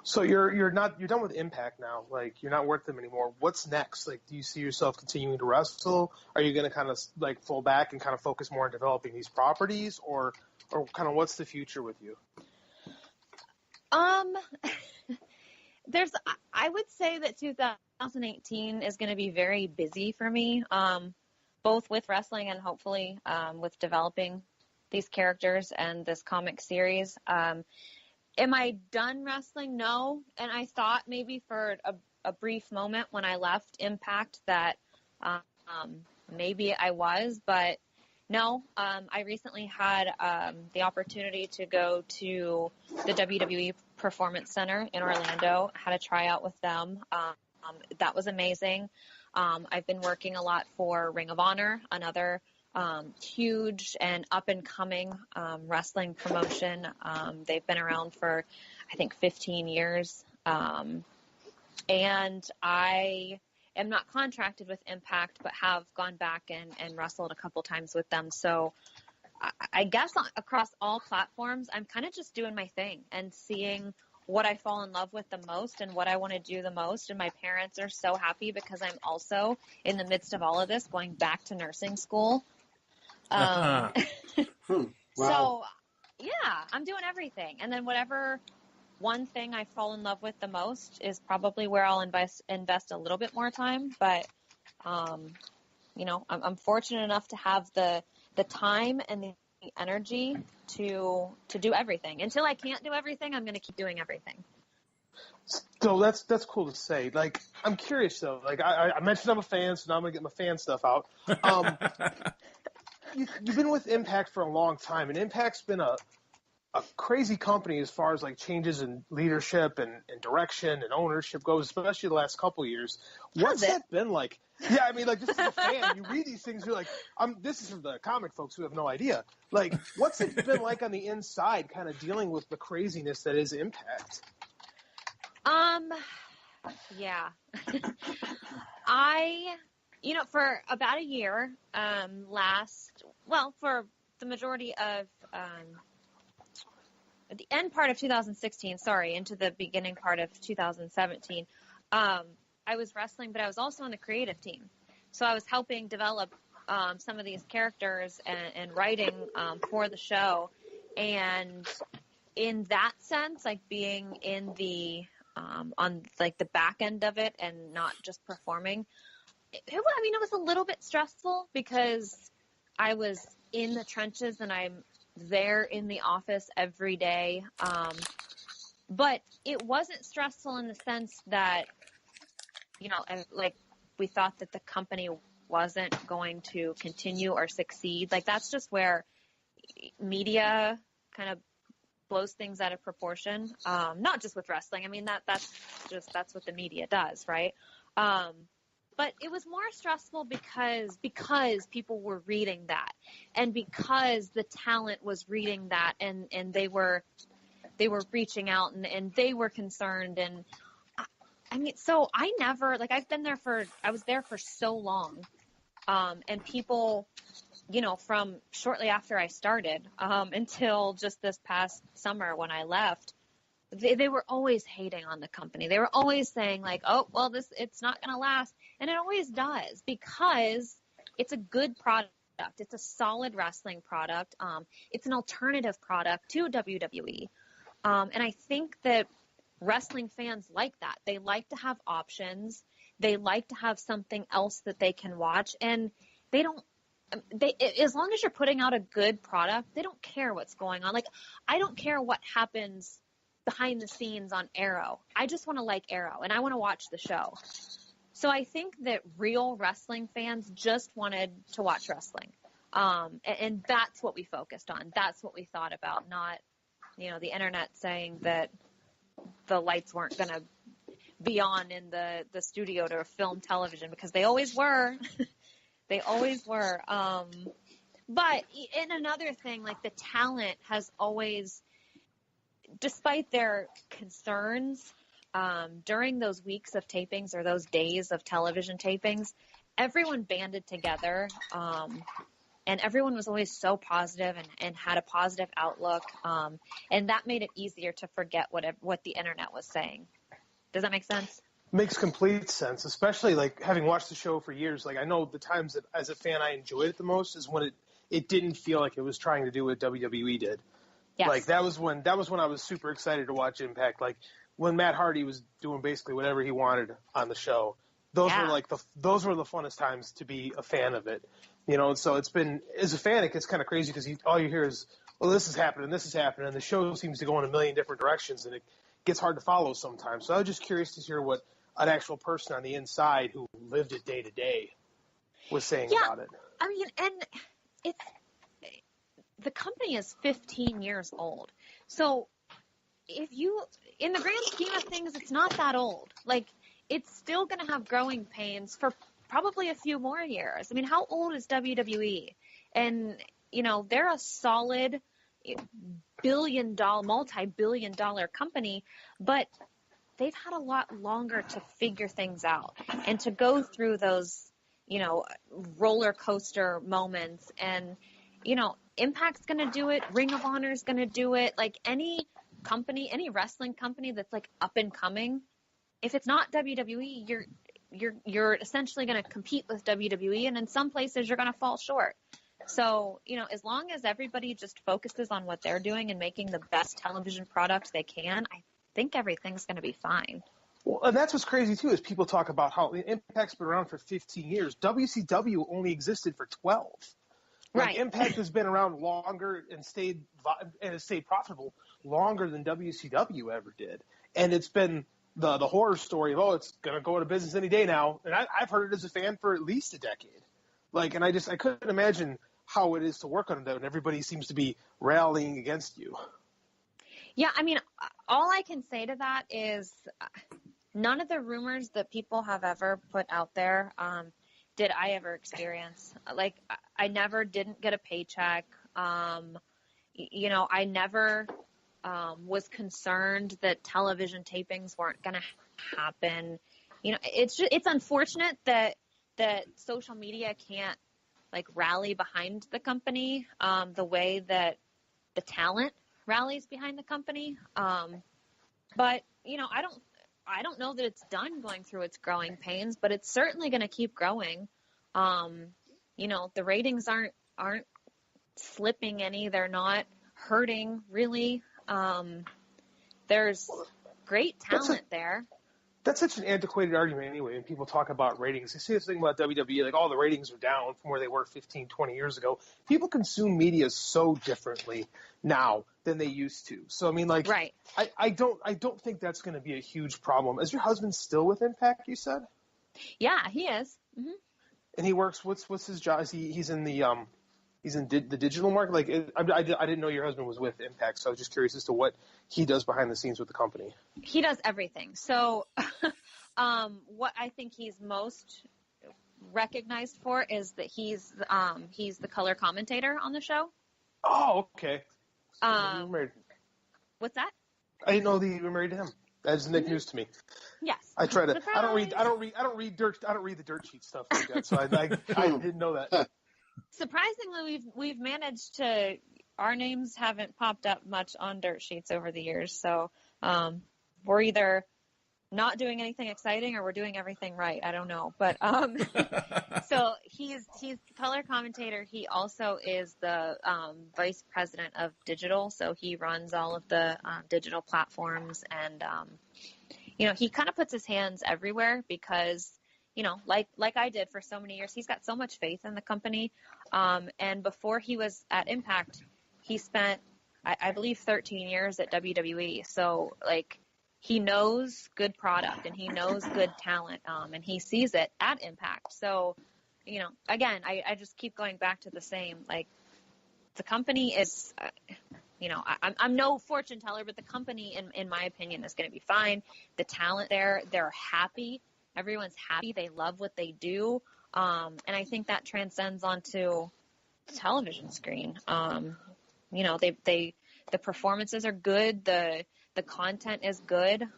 So you're done with Impact now. Like you're not with them anymore. What's next? Like, do you see yourself continuing to wrestle? Are you going to kind of like fall back and kind of focus more on developing these properties, or kind of what's the future with you? I would say that 2018 is going to be very busy for me, both with wrestling and hopefully with developing these characters and this comic series. Am I done wrestling? No. And I thought maybe for a brief moment when I left Impact that maybe I was, but no. I recently had the opportunity to go to the WWE Performance Center in Orlando. Had a tryout with them. That was amazing. I've been working a lot for Ring of Honor, another huge and up-and-coming wrestling promotion. They've been around for, I think, 15 years. And I am not contracted with Impact, but have gone back and wrestled a couple times with them. So I guess across all platforms, I'm kind of just doing my thing and seeing what I fall in love with the most and what I want to do the most. And my parents are so happy because I'm also in the midst of all of this going back to nursing school. Wow. So yeah, I'm doing everything. And then whatever one thing I fall in love with the most is probably where I'll invest a little bit more time. But, I'm fortunate enough to have the time and the energy to do everything. Until I can't do everything, I'm going to keep doing everything. So that's cool to say. Like, I'm curious though. Like I mentioned I'm a fan, so now I'm going to get my fan stuff out. You've been with Impact for a long time, and Impact's been a crazy company as far as like changes in leadership and direction and ownership goes, especially the last couple of years. What's that been like? Yeah, I mean, like, just as a fan, you read these things, you're like, this is for the comic folks who have no idea. Like, what's it been like on the inside, kind of dealing with the craziness that is Impact? Yeah. For about a year, for the majority of, at the end part of 2016, into the beginning part of 2017, I was wrestling, but I was also on the creative team. So I was helping develop some of these characters and writing for the show. And in that sense, like being in the on like the back end of it and not just performing, it was a little bit stressful because I was in the trenches and I'm there in the office every day. But it wasn't stressful in the sense that, we thought that the company wasn't going to continue or succeed. Like, that's just where media kind of blows things out of proportion. Not just with wrestling. I mean, that's what the media does, right? But it was more stressful because people were reading that, and because the talent was reading that, and they were reaching out and they were concerned. And so I never, I was there for so long. And people, from shortly after I started, until just this past summer when I left, they were always hating on the company. They were always saying like, oh, well, it's not going to last. And it always does, because it's a good product. It's a solid wrestling product. It's an alternative product to WWE. And I think that wrestling fans like that. They like to have options. They like to have something else that they can watch. And as long as you're putting out a good product, they don't care what's going on. Like, I don't care what happens behind the scenes on Arrow. I just want to like Arrow, and I want to watch the show. So I think that real wrestling fans just wanted to watch wrestling. And that's what we focused on. That's what we thought about, not, the internet saying that the lights weren't going to be on in the studio to film television, because they always were. They always were. But in another thing, like, the talent has always, despite their concerns, during those weeks of tapings or those days of television tapings, everyone banded together, and everyone was always so positive and had a positive outlook, and that made it easier to forget what the internet was saying. Does that make sense? Makes complete sense, especially like having watched the show for years. Like, I know the times that as a fan I enjoyed it the most is when it didn't feel like it was trying to do what WWE did. Yes. Like, that was when I was super excited to watch Impact. Like, when Matt Hardy was doing basically whatever he wanted on the show, those were the funnest times to be a fan of it. And so it's been, as a fan, it gets kind of crazy because all you hear is, well, this is happening, and the show seems to go in a million different directions, and it gets hard to follow sometimes. So I was just curious to hear what an actual person on the inside who lived it day to day was saying about it. I mean, and the company is 15 years old. So if you, in the grand scheme of things, it's not that old. Like, it's still going to have growing pains for probably a few more years. I mean, how old is WWE? And, they're a solid multi-billion-dollar company, but they've had a lot longer to figure things out and to go through those, roller coaster moments. And, Impact's going to do it. Ring of Honor's going to do it. Like any company, any wrestling company that's like up and coming, if it's not WWE, you're essentially going to compete with WWE, and in some places you're going to fall short. So, as long as everybody just focuses on what they're doing and making the best television product they can, I think everything's going to be fine. Well, and that's what's crazy, too, is people talk about how Impact's been around for 15 years. WCW only existed for 12. Right. Impact has been around longer and has stayed profitable longer than WCW ever did. And it's been the horror story of, it's going to go out of business any day now. And I've heard it as a fan for at least a decade. And I couldn't imagine how it is to work on that when everybody seems to be rallying against you. Yeah, I mean, all I can say to that is none of the rumors that people have ever put out there did I ever experience. Like, I never didn't get a paycheck. I never was concerned that television tapings weren't going to happen. It's unfortunate that social media can't rally behind the company the way that the talent rallies behind the company. But I don't know that it's done going through its growing pains, but it's certainly going to keep growing. The ratings aren't slipping any. They're not hurting really. There's great talent there. That's such an antiquated argument anyway when people talk about ratings. You see this thing about WWE, like all the ratings are down from where they were 15, 20 years ago. People consume media so differently now than they used to. So, I mean, right. I don't think that's going to be a huge problem. Is your husband still with Impact, you said? Yeah, he is. Mm-hmm. And he works, what's his job? He's in the digital market? I didn't know your husband was with Impact, so I was just curious as to what he does behind the scenes with the company. He does everything. So what I think he's most recognized for is that he's the color commentator on the show. Oh, okay. So you were married. What's that? I didn't know that you were married to him. That's news to me. Yes. I try to. Surprise! I don't read the dirt sheet stuff like that. So I didn't know that. Surprisingly, we've managed to. Our names haven't popped up much on dirt sheets over the years, so we're either not doing anything exciting or we're doing everything right. I don't know, but so he's color commentator. He also is the vice president of digital, so he runs all of the digital platforms, and he kind of puts his hands everywhere because. Like I did for so many years, he's got so much faith in the company. And before he was at Impact, he spent, I believe, 13 years at WWE. So, he knows good product and he knows good talent, and he sees it at Impact. So, again, I just keep going back to the same. The company is, I'm no fortune teller, but the company, in my opinion, is going to be fine. The talent there, they're happy. Everyone's happy. They love what they do. And I think that transcends onto the television screen. The performances are good. The content is good.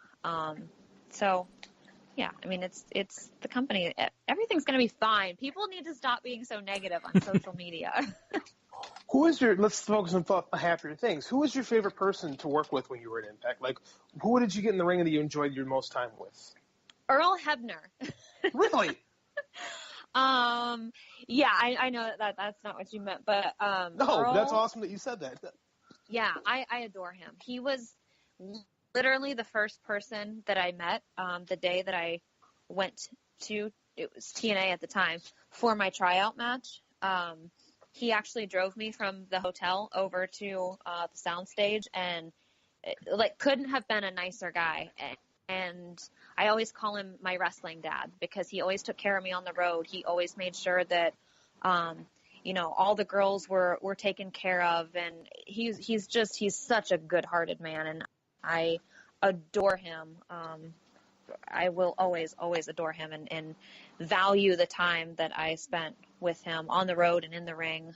So yeah, I mean, it's the company. Everything's going to be fine. People need to stop being so negative on social media. Let's focus on happier things. Who was your favorite person to work with when you were at Impact? Who did you get in the ring that you enjoyed your most time with? Earl Hebner. Really? Yeah, I know that's not what you meant, but no, Earl, that's awesome that you said that. Yeah, I adore him. He was literally the first person that I met the day that I went to, it was TNA at the time, for my tryout match. He actually drove me from the hotel over to the soundstage, and couldn't have been a nicer guy. And I always call him my wrestling dad because he always took care of me on the road. He always made sure that, all the girls were taken care of. And he's such a good-hearted man, and I adore him. I will always adore him and value the time that I spent with him on the road and in the ring.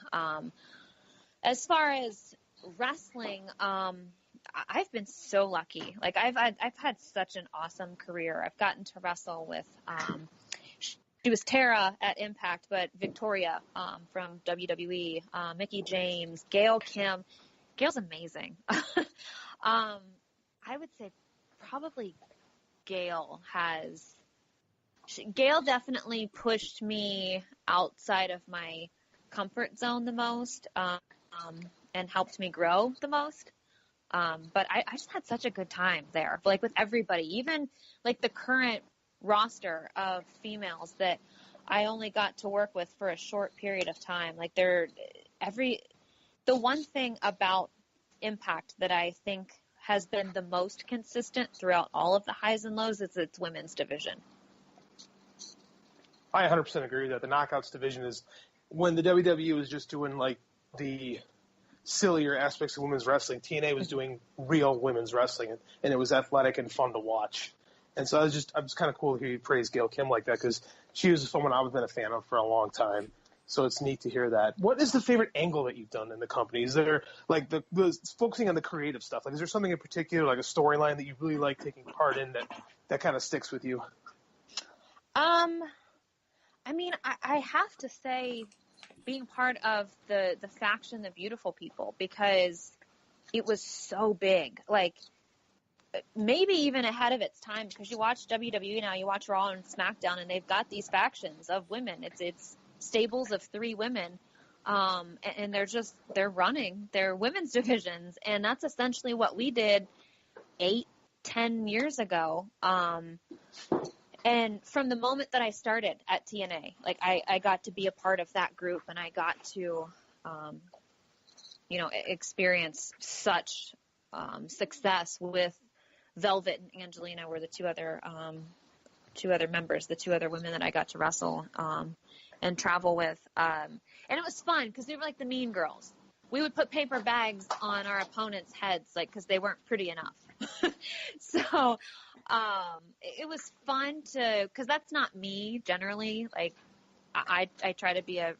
As far as wrestling, I've been so lucky. Like I've had such an awesome career. I've gotten to wrestle with, she was Tara at Impact, but Victoria, from WWE, Mickie James, Gail Kim. Gail's amazing. I would say probably Gail definitely pushed me outside of my comfort zone the most, and helped me grow the most. But I just had such a good time there, like with everybody, even like the current roster of females that I only got to work with for a short period of time. Like the one thing about Impact that I think has been the most consistent throughout all of the highs and lows is its women's division. I 100% agree with that. The Knockouts division is, when the WWE was just doing like the sillier aspects of women's wrestling, TNA was doing real women's wrestling, and it was athletic and fun to watch. And so I'm just kind of cool to hear you praise Gail Kim like that, because she was someone I've been a fan of for a long time. So it's neat to hear that. What is the favorite angle that you've done in the company? Is there like the focusing on the creative stuff? Like, is there something in particular, like a storyline that you really like taking part in that kind of sticks with you? I mean, I have to say being part of the faction, the Beautiful People, because it was so big. Like, maybe even ahead of its time, because you watch WWE now, you watch Raw and SmackDown, and they've got these factions of women. It's stables of 3 women, and they're running their women's divisions, and that's essentially what we did 8-10 years ago. And from the moment that I started at TNA, like I got to be a part of that group, and I got to, experience such success with Velvet and Angelina were the two other members, the 2 other women that I got to wrestle and travel with. And it was fun because they were like the mean girls. We would put paper bags on our opponents' heads, like, because they weren't pretty enough. So it was fun because that's not me generally. Like, I try to be a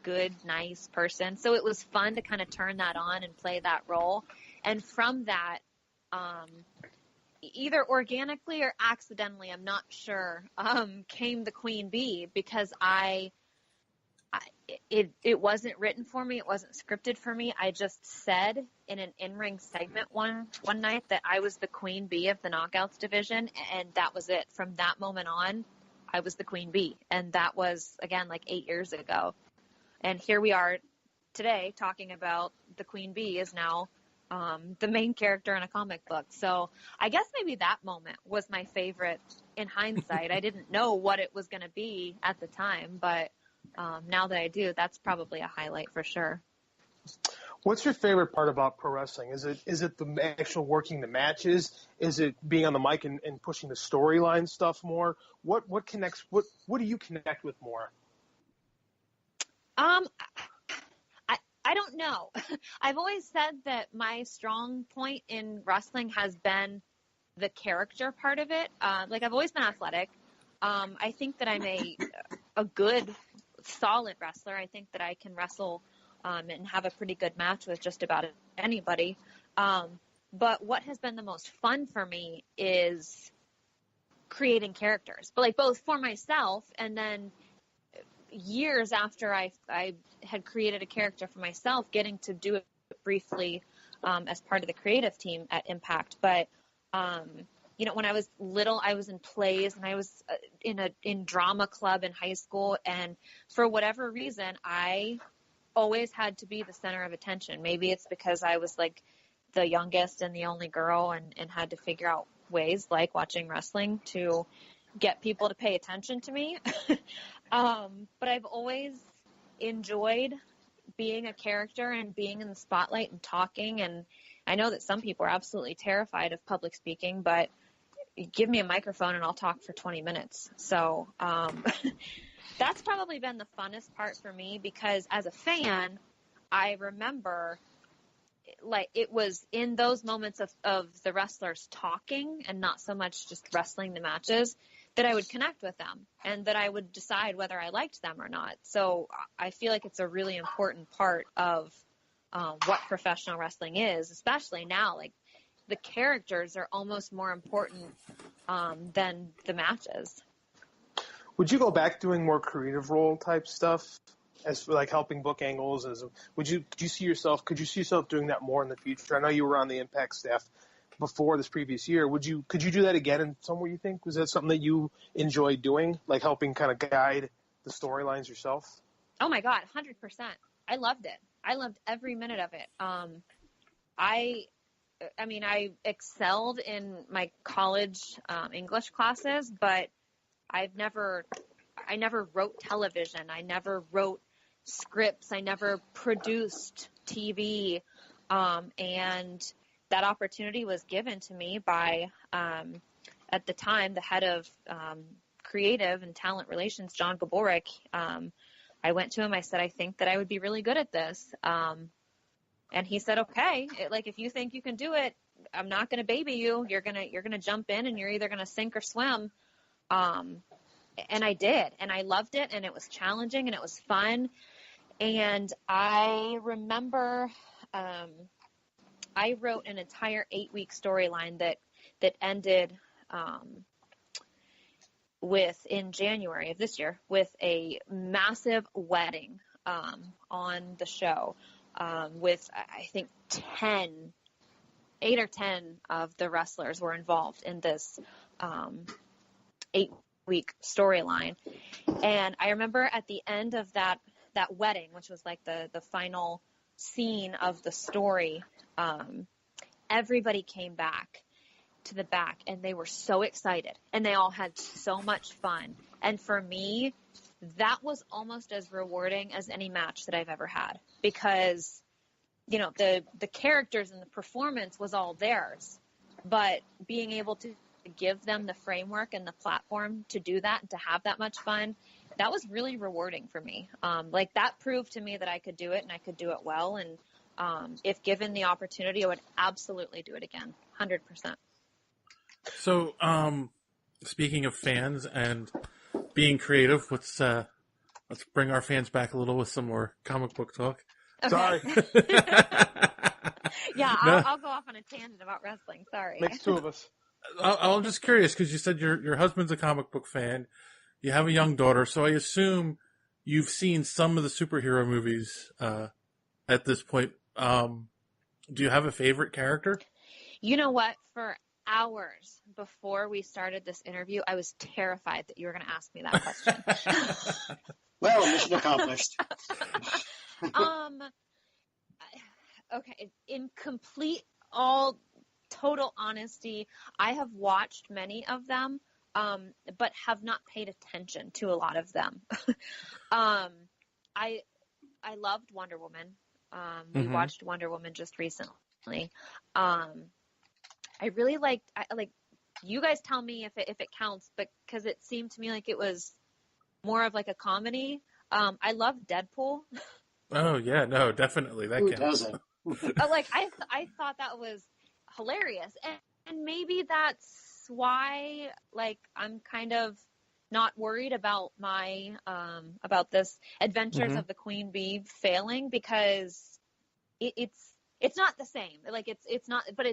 good, nice person. So it was fun to kind of turn that on and play that role. And from that, either organically or accidentally, I'm not sure, came the Queen Bee, because it wasn't written for me. It wasn't scripted for me. I just said in an in-ring segment one night that I was the Queen Bee of the Knockouts division, and that was it. From that moment on, I was the Queen Bee, and that was, again, like 8 years ago. And here we are today talking about the Queen Bee is now the main character in a comic book. So I guess maybe that moment was my favorite in hindsight. I didn't know what it was going to be at the time, but now that I do, that's probably a highlight for sure. What's your favorite part about pro wrestling? Is it the actual working the matches? Is it being on the mic and pushing the storyline stuff more? What connects? What do you connect with more? I don't know. I've always said that my strong point in wrestling has been the character part of it. Like, I've always been athletic. I think that I'm a good, solid wrestler. I think that I can wrestle and have a pretty good match with just about anybody. But what has been the most fun for me is creating characters, but like both for myself and then years after I had created a character for myself, getting to do it briefly as part of the creative team at Impact. But when I was little, I was in plays and I was in drama club in high school, and for whatever reason, I always had to be the center of attention. Maybe it's because I was like the youngest and the only girl, and had to figure out ways, like watching wrestling, to get people to pay attention to me. But I've always enjoyed being a character and being in the spotlight and talking. And I know that some people are absolutely terrified of public speaking, but give me a microphone and I'll talk for 20 minutes. So that's probably been the funnest part for me, because as a fan, I remember like it was in those moments of the wrestlers talking and not so much just wrestling the matches that I would connect with them and that I would decide whether I liked them or not. So I feel like it's a really important part of what professional wrestling is, especially now. Like the characters are almost more important than the matches. Would you go back doing more creative role type stuff, as for like helping book angles? Could you see yourself doing that more in the future? I know you were on the Impact staff before this previous year. Could you do that again in somewhere, you think? Was that something that you enjoyed doing, like helping kind of guide the storylines yourself? Oh my God, 100%. I loved it. I loved every minute of it. I excelled in my college English classes, but I never wrote television. I never wrote scripts. I never produced TV. And that opportunity was given to me by, at the time, the head of creative and talent relations, John Gaborik. I went to him. I said, I think that I would be really good at this. And he said, okay, if you think you can do it, I'm not going to baby you. You're going to jump in and you're either going to sink or swim. And I did, and I loved it, and it was challenging, and it was fun. And I remember I wrote an entire 8-week storyline that ended in January of this year with a massive wedding on the show with, I think, 8 or 10 of the wrestlers were involved in this 8-week storyline. And I remember at the end of that wedding, which was like the final scene of the story, everybody came back to the back and they were so excited and they all had so much fun. And for me, that was almost as rewarding as any match that I've ever had, because, you know, the characters and the performance was all theirs, but being able to give them the framework and the platform to do that and to have that much fun, that was really rewarding for me. That proved to me that I could do it and I could do it well. And if given the opportunity, I would absolutely do it again. 100%. So, speaking of fans and being creative, let's bring our fans back a little with some more comic book talk. Okay. Sorry. Yeah, No. I'll go off on a tangent about wrestling. Sorry. Makes two of us. I'm just curious because you said your husband's a comic book fan. You have a young daughter, so I assume you've seen some of the superhero movies at this point. Do you have a favorite character? You know what? For hours before we started this interview, I was terrified that you were going to ask me that question. Well, mission accomplished. Okay. In total honesty, I have watched many of them, but have not paid attention to a lot of them. I loved Wonder Woman. We watched Wonder Woman just recently. I really liked, you guys tell me if it counts, but because it seemed to me like it was more of like a comedy. I loved Deadpool. Oh yeah, no, definitely that Who counts. doesn't? I thought that was hilarious, and maybe that's why I'm kind of not worried about my about this Adventures of the Queen Bee failing, because it's not the same. It's not, but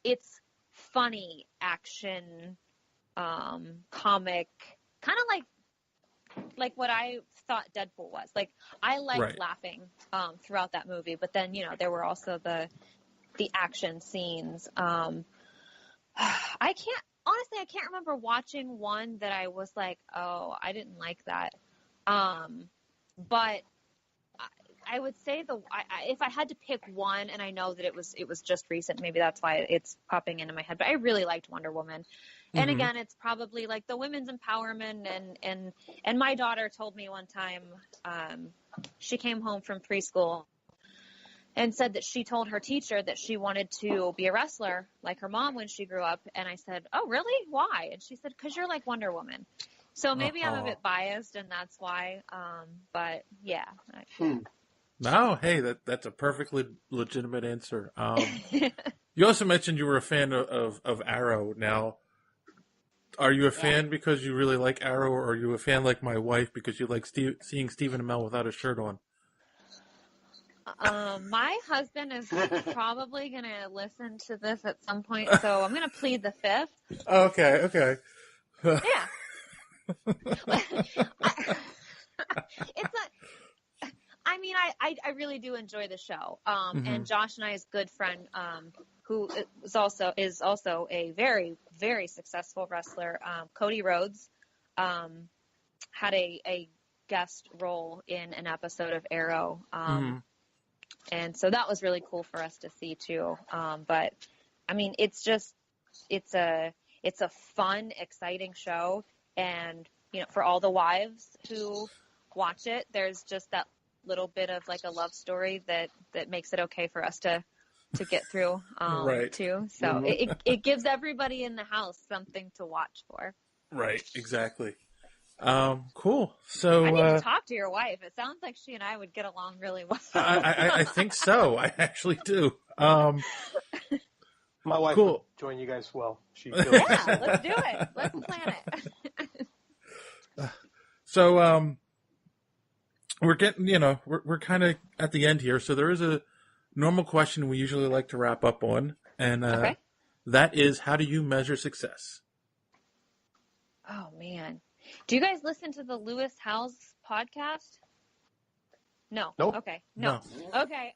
it's funny action comic, kind of like what I thought Deadpool was. I liked laughing throughout that movie, but then, you know, there were also the action scenes. I can't remember watching one that I was like, oh, I didn't like that. But I would say if I had to pick one, and I know that it was just recent, maybe that's why it's popping into my head, but I really liked Wonder Woman. And again, it's probably like the women's empowerment, and my daughter told me one time, she came home from preschool and said that she told her teacher that she wanted to be a wrestler like her mom when she grew up. And I said, oh, really? Why? And she said, because you're like Wonder Woman. So maybe I'm a bit biased, and that's why. But yeah. No, hey, that's a perfectly legitimate answer. You also mentioned you were a fan of Arrow. Now, are you a fan because you really like Arrow, or are you a fan like my wife because you like seeing Stephen Amell without a shirt on? My husband is probably going to listen to this at some point, so I'm going to plead the fifth. Okay. Yeah. It's not. I mean, I really do enjoy the show. And Josh and I's good friend, who is also a very, very successful wrestler, Cody Rhodes, had a guest role in an episode of Arrow. And so that was really cool for us to see too. But I mean, it's a fun, exciting show. And, you know, for all the wives who watch it, there's just that little bit of like a love story that makes it okay for us to get through too. So it gives everybody in the house something to watch for. Right, exactly. Cool. So I need to talk to your wife. It sounds like she and I would get along really well. I think so. I actually do. My wife will join you guys well. Yeah, let's do it. Let's plan it. So we're getting, we're kind of at the end here. So there is a normal question we usually like to wrap up on, and that is, how do you measure success? Oh man. Do you guys listen to the Lewis Howes podcast? No. Nope. Okay. No. Okay.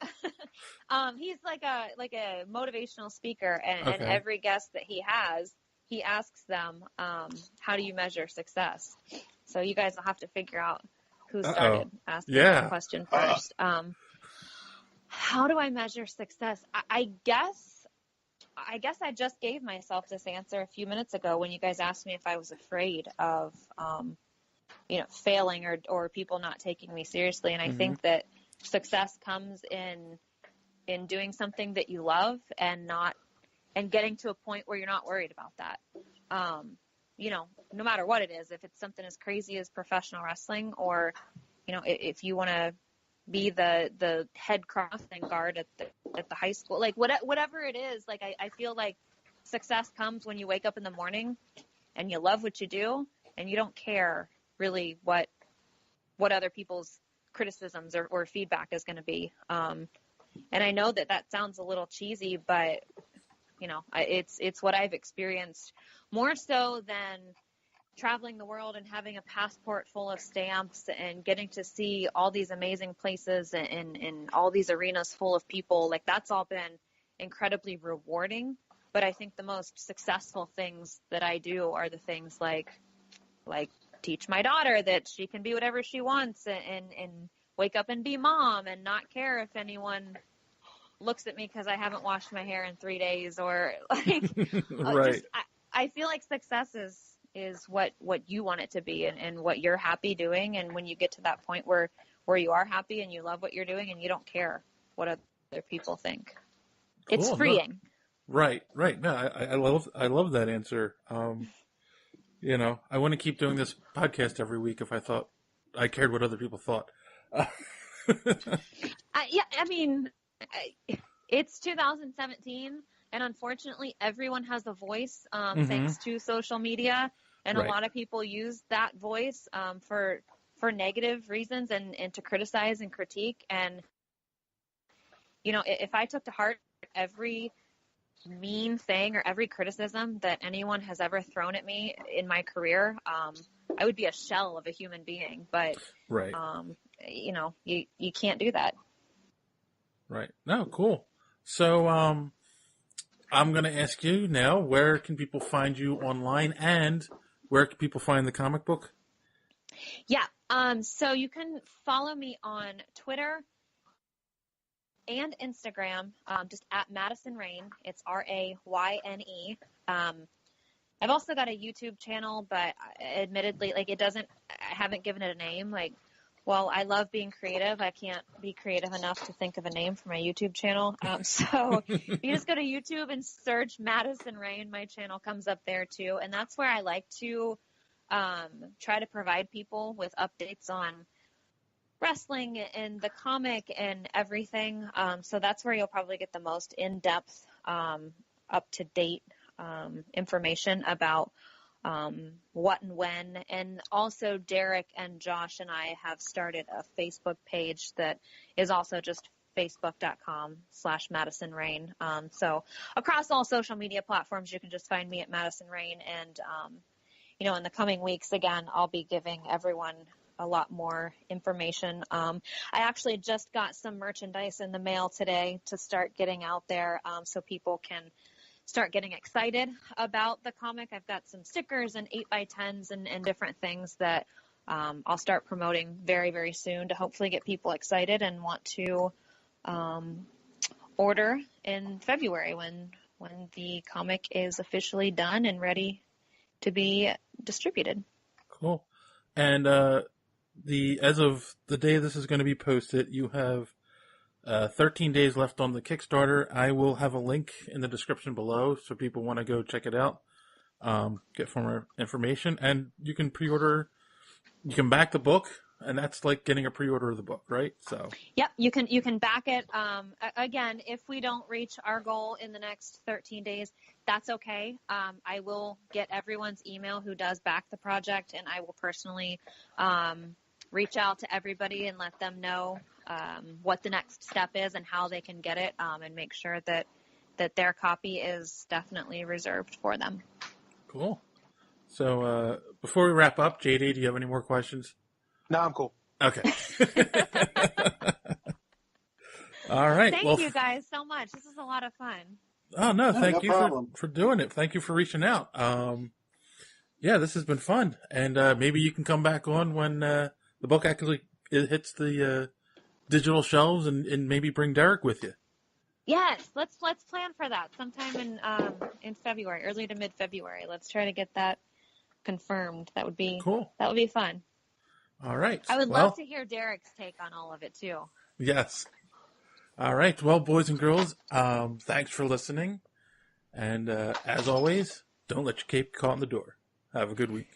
He's like a motivational speaker, and every guest that he has, he asks them, how do you measure success? So you guys will have to figure out who started asking that question first. How do I measure success? I guess I just gave myself this answer a few minutes ago when you guys asked me if I was afraid of, failing or people not taking me seriously. And I think that success comes in doing something that you love and getting to a point where you're not worried about that. No matter what it is, if it's something as crazy as professional wrestling, or, if you want to be the head crossing guard at the high school, like whatever it is, like I feel like success comes when you wake up in the morning and you love what you do and you don't care really what other people's criticisms or feedback is going to be. And I know that sounds a little cheesy, but it's what I've experienced more so than traveling the world and having a passport full of stamps and getting to see all these amazing places and all these arenas full of people. Like, that's all been incredibly rewarding. But I think the most successful things that I do are the things like teach my daughter that she can be whatever she wants and wake up and be mom and not care if anyone looks at me because I haven't washed my hair in 3 days, or like, right. I feel like success is what you want it to be and what you're happy doing. And when you get to that point where you are happy and you love what you're doing and you don't care what other people think, cool. It's freeing. No. Right. No, I love that answer. I want to keep doing this podcast every week if I thought I cared what other people thought. It's 2017, and unfortunately everyone has a voice, thanks to social media, and a lot of people use that voice for negative reasons and to criticize and critique. And if I took to heart every mean thing or every criticism that anyone has ever thrown at me in my career, I would be a shell of a human being. But you can't do that. Right. No, cool. So I'm going to ask you now, where can people find you online, and where can people find the comic book? Yeah. So you can follow me on Twitter and Instagram, just at Madison Rayne. It's RAYNE. I've also got a YouTube channel, but admittedly, I haven't given it a name. I love being creative. I can't be creative enough to think of a name for my YouTube channel. So you just go to YouTube and search Madison Rayne. My channel comes up there too. And that's where I like to try to provide people with updates on wrestling and the comic and everything. So that's where you'll probably get the most in-depth, up-to-date information about what and when. And also Derick and Josh and I have started a Facebook page that is also just facebook.com/Madison Rayne. So across all social media platforms, you can just find me at Madison Rayne. And, in the coming weeks, again, I'll be giving everyone a lot more information. I actually just got some merchandise in the mail today to start getting out there, so people can start getting excited about the comic. I've got some stickers and 8x10s and different things that I'll start promoting very, very soon to hopefully get people excited and want to order in February when the comic is officially done and ready to be distributed. Cool. And as of the day this is going to be posted, you have 13 days left on the Kickstarter. I will have a link in the description below so people want to go check it out, get more information, and you can pre-order. You can back the book, and that's like getting a pre-order of the book, right? So. Yep, you can back it. Again, if we don't reach our goal in the next 13 days, that's okay. I will get everyone's email who does back the project, and I will personally reach out to everybody and let them know what the next step is and how they can get it, and make sure that their copy is definitely reserved for them. Cool. So before we wrap up, JD, do you have any more questions? No, I'm cool. Okay. All right. Thank you guys so much. This is a lot of fun. Oh, no, thank you for doing it. Thank you for reaching out. Yeah, this has been fun. And maybe you can come back on when the book actually hits the digital shelves and maybe bring Derick with you. Yes, let's plan for that sometime in February, early to mid-February. Let's try to get that confirmed. That would be cool. That would be fun. All right. I would love to hear Derick's take on all of it too. Yes. All right. Well, boys and girls, thanks for listening. And as always, don't let your cape caught in the door. Have a good week.